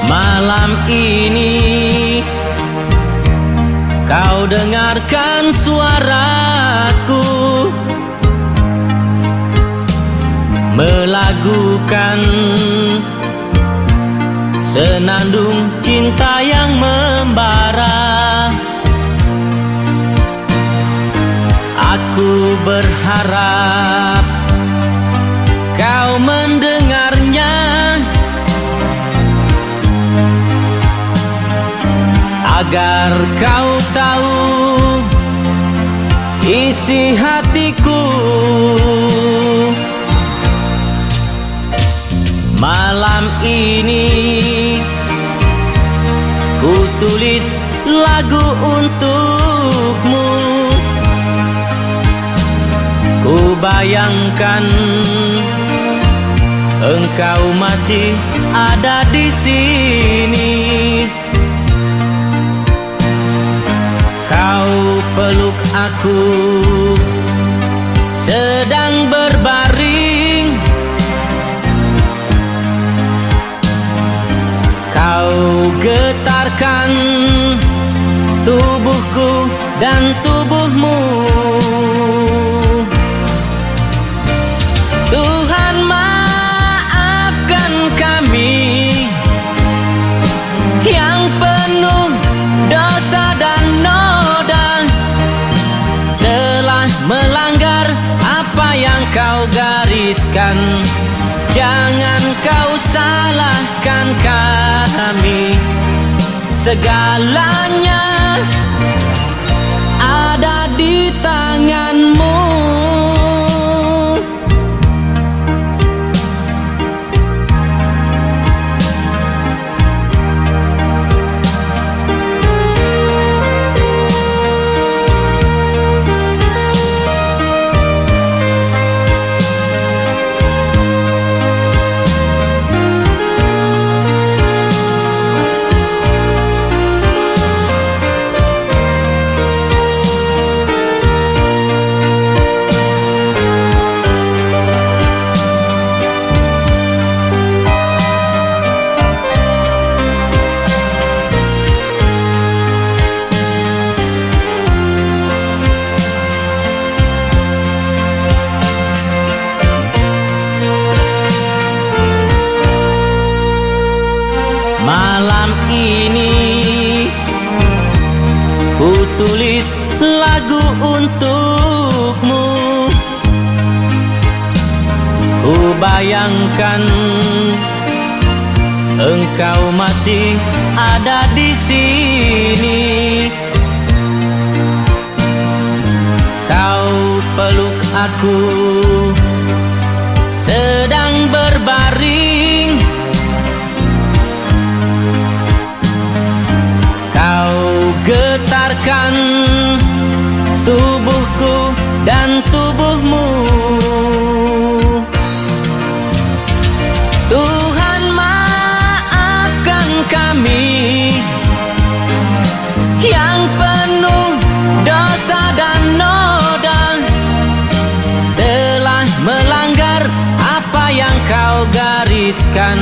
Malam ini kau dengarkan suaraku melagukan senandung cinta yang membara. Aku berharap kau mendengarnya, agar kau tahu isi hatiku. Malam ini ku tulis lagu untukmu. Ku bayangkan engkau masih ada di sini. Kau peluk aku sedang berbaring. Kau getarkan tubuhku dan tubuhmu. Tuhan maafkan kami yang penuh dosa dan noda, telah melanggar apa yang kau gariskan. Jangan kau salahkan kami, segalanya ada di tanganmu. Malam ini ku tulis lagu untukmu. Ku bayangkan engkau masih ada di sini. Kau peluk aku sedang berbaring. Kau getarkan tubuhku dan tubuhmu. Tuhan maafkan kami yang penuh dosa dan noda, telah melanggar apa yang kau gariskan.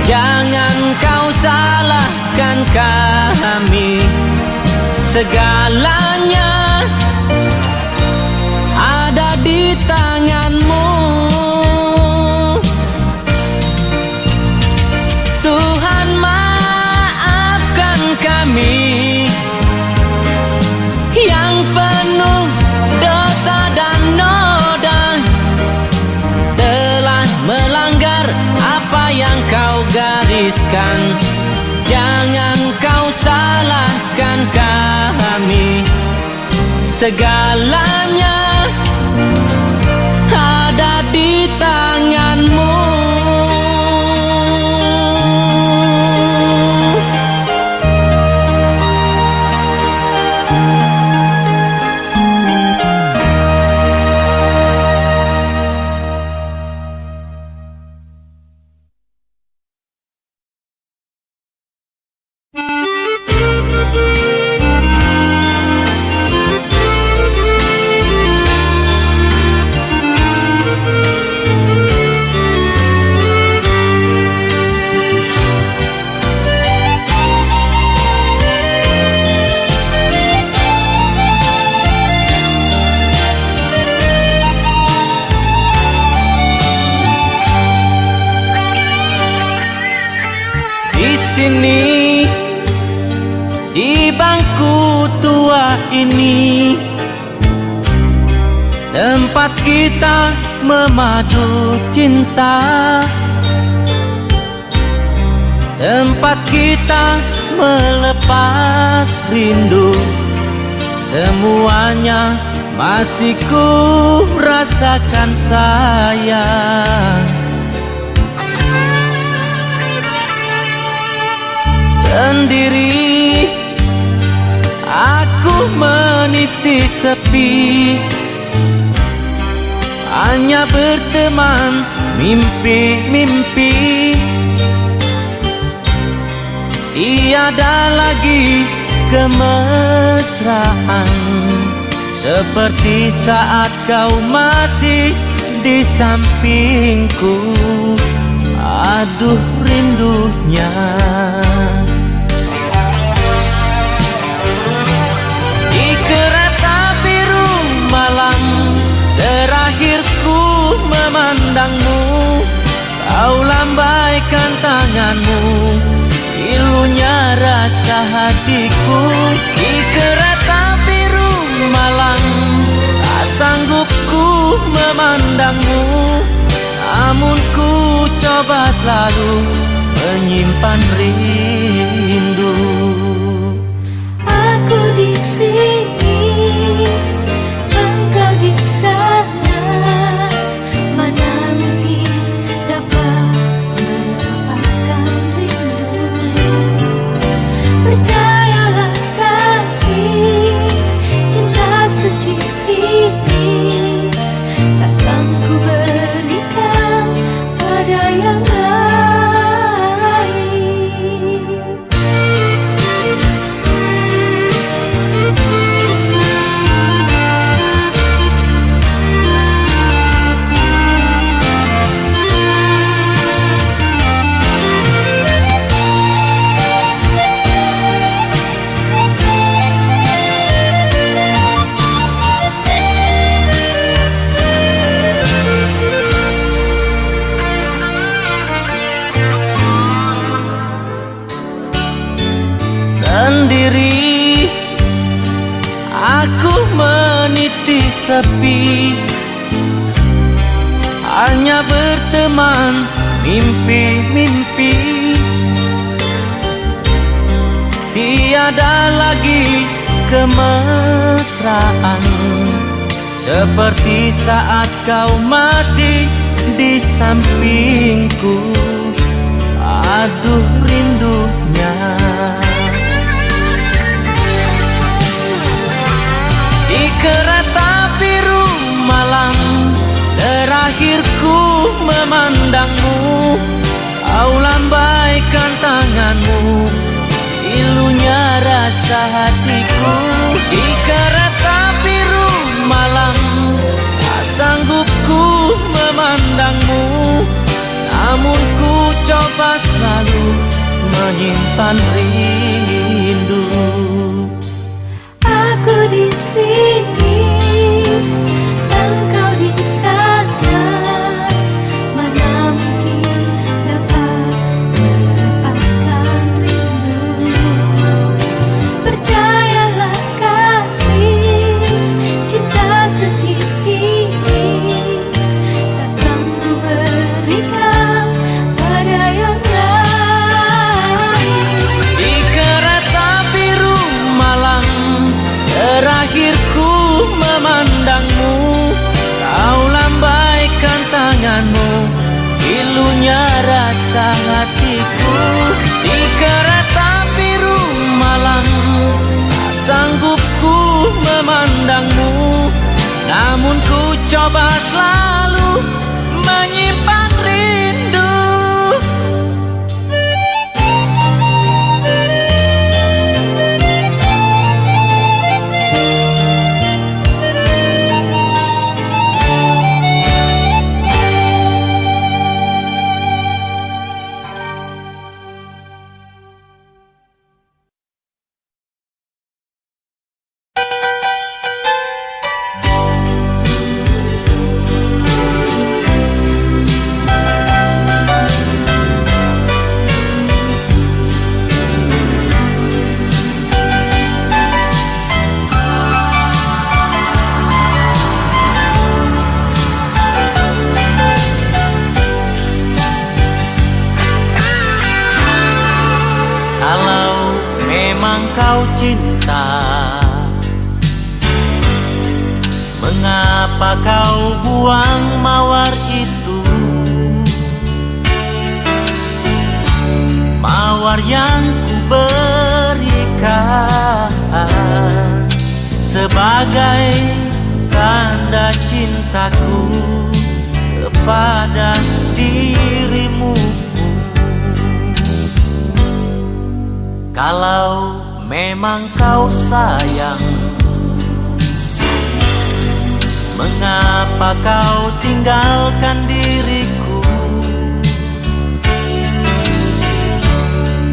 Jangan kau salahkan kami, segalanya ada di tanganmu. Tuhan maafkan kami yang penuh dosa dan noda, telah melanggar apa yang kau gariskan. Jangan kau salahkan kami, segalanya ada di tanganmu. Sini di bangku tua ini, tempat kita memadu cinta, tempat kita melepas rindu. Semuanya masih ku rasakan sayang. Sendiri aku meniti sepi, hanya berteman mimpi-mimpi. Tiada lagi kemesraan seperti saat kau masih di sampingku. Aduh rindunya. Di kereta biru malam terakhir ku memandangmu, kau lambaikan tanganmu, pilunya rasa hatiku. Di kereta biru malam tak sanggup ku memandangmu, namun ku coba selalu menyimpan rindu. Aku di sini, engkau di sana. Mana mungkin dapat melepaskan rindu? Percayalah kasih, cinta suci ini takkan ku berikan pada yang lain. Sendiri aku meniti sepi, hanya berteman mimpi-mimpi. tiada lagi kemesraan seperti saat kau masih di sampingku. Aduh rindunya. Di kereta biru malam terakhirku memandangmu, kau lambaikan tanganmu, pilunya rasa hatiku. Di kereta biru malam tak sanggup ku memandangmu, namun ku coba selalu menyimpan rindu. Aku di sini, engkau di sana, mana mungkin dapat melepaskan rindu. Percayalah kasih, cinta suci ini takkan ku berikan pada yang lain. Di kereta biru malam terakhirku memandangmu, kau lambaikan tanganmu, pilunya rasa hatiku. Di kereta biru malam tak sanggup ku memandangmu, namun ku coba selalu menyimpan rindu. Kalau memang kau cinta, mengapa kau buang mawar itu? Mawar yang ku berikan sebagai tanda cintaku kepada dirimu. Kalau memang kau sayang, mengapa kau tinggalkan diriku?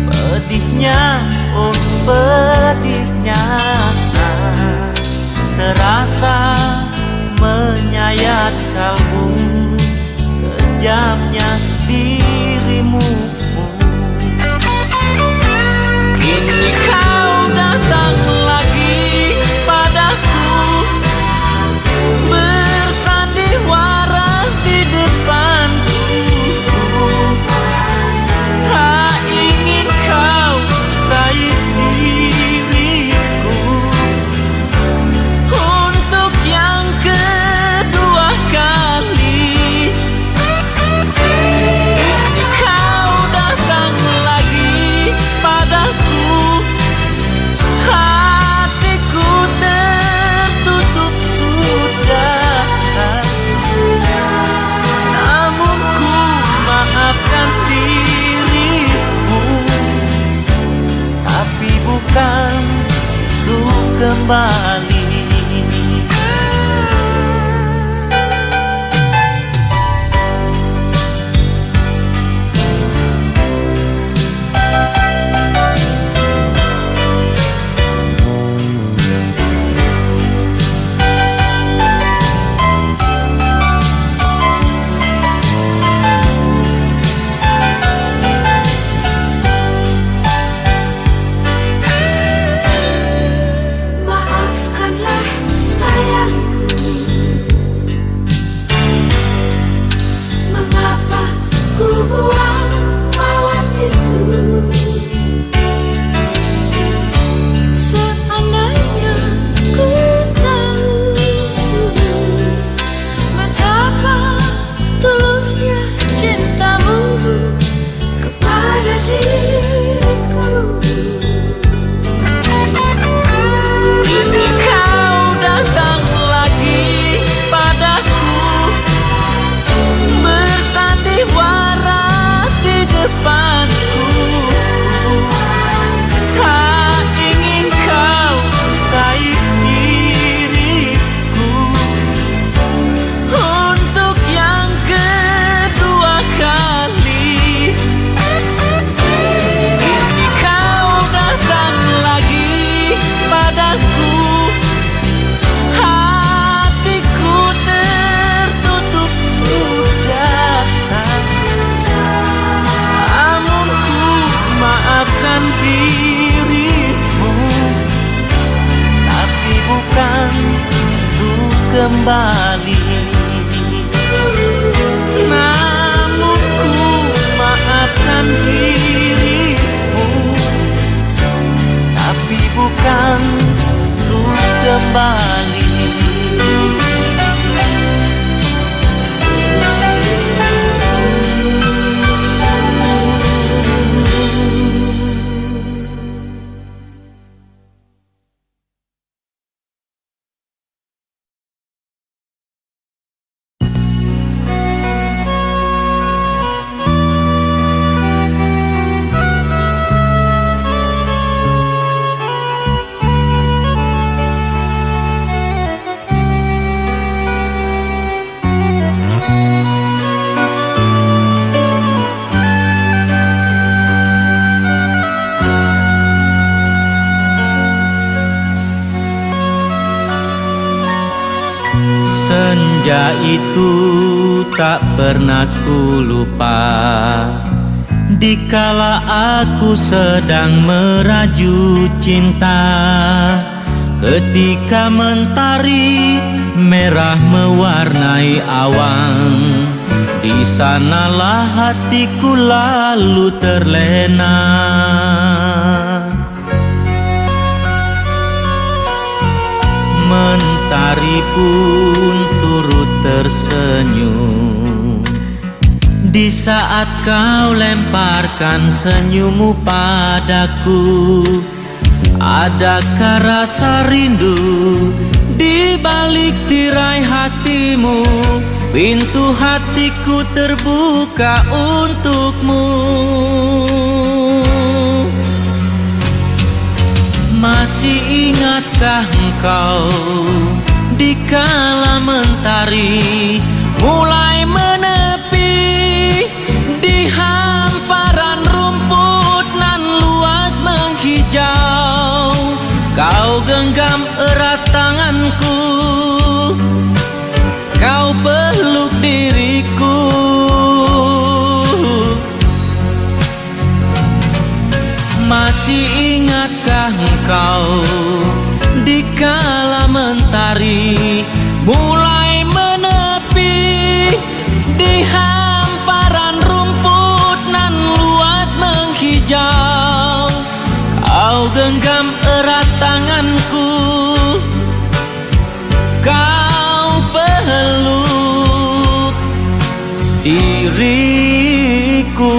Pedihnya, oh pedihnya, terasa menyayat kalbu, kejamnya dirimu. Kini kau datang lagi padaku, bersandiwara di depanku. Tak ingin kau stay diriku untuk yang kedua kali. Kini kau datang lagi padaku, hatiku tertutup sudah, namun ku maafkan dirimu, tapi bukan untuk kembali. Maafkan itu tak pernah ku lupa, dikala aku sedang meraju cinta. Ketika mentari merah mewarnai awan, di sanalah hatiku lalu terlena. Mentari pun turut tersenyum di saat kau lemparkan senyummu padaku. Adakah rasa rindu di balik tirai hatimu? Pintu hatiku terbuka untukmu. Masih ingatkah engkau dikala mentari mulai menepi di hamparan rumput nan luas menghijau? Kau genggam erat tanganku, kau peluk diriku. Masih ingatkah engkau dikala mentari mulai menepi di hamparan rumput nan luas menghijau? Kau genggam erat tanganku, kau peluk diriku.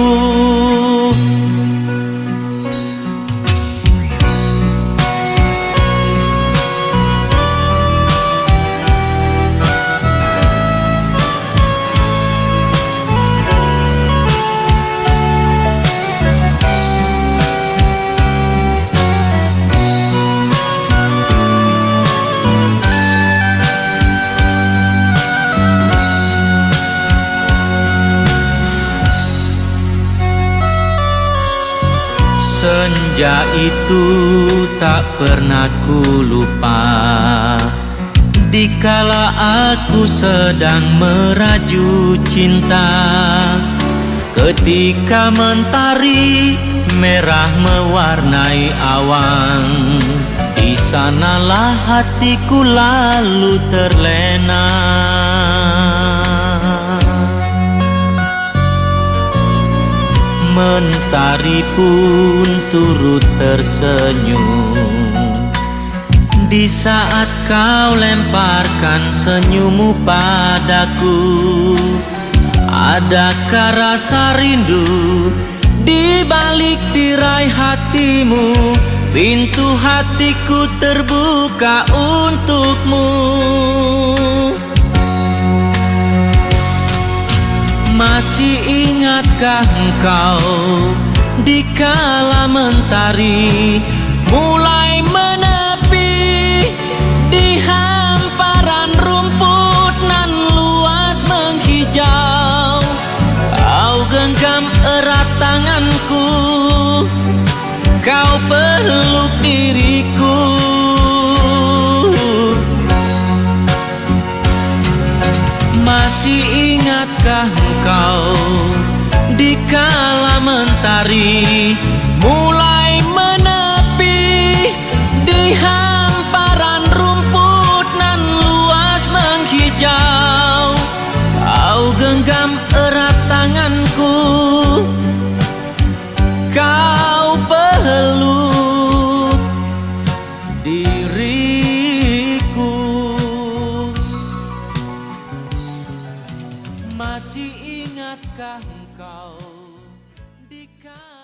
Senja itu tak pernah ku lupa, dikala aku sedang meraju cinta. Ketika mentari merah mewarnai awan, di sanalah hatiku lalu terlena. Mentari pun turut tersenyum di saat kau lemparkan senyummu padaku. Adakah rasa rindu di balik tirai hatimu? Pintu hatiku terbuka untukmu. Masih ingatkah engkau dikala mentari mulai menepi di hamparan rumput nan luas menghijau? Kau genggam erat tanganku, kau peluk diriku. Masih ingatkah engkau dikala mentari mulai menepi di hamparan rumput nan luas menghijau? Kau genggam erat tanganku, kau peluk diriku. Masih ingatkah engkau dikala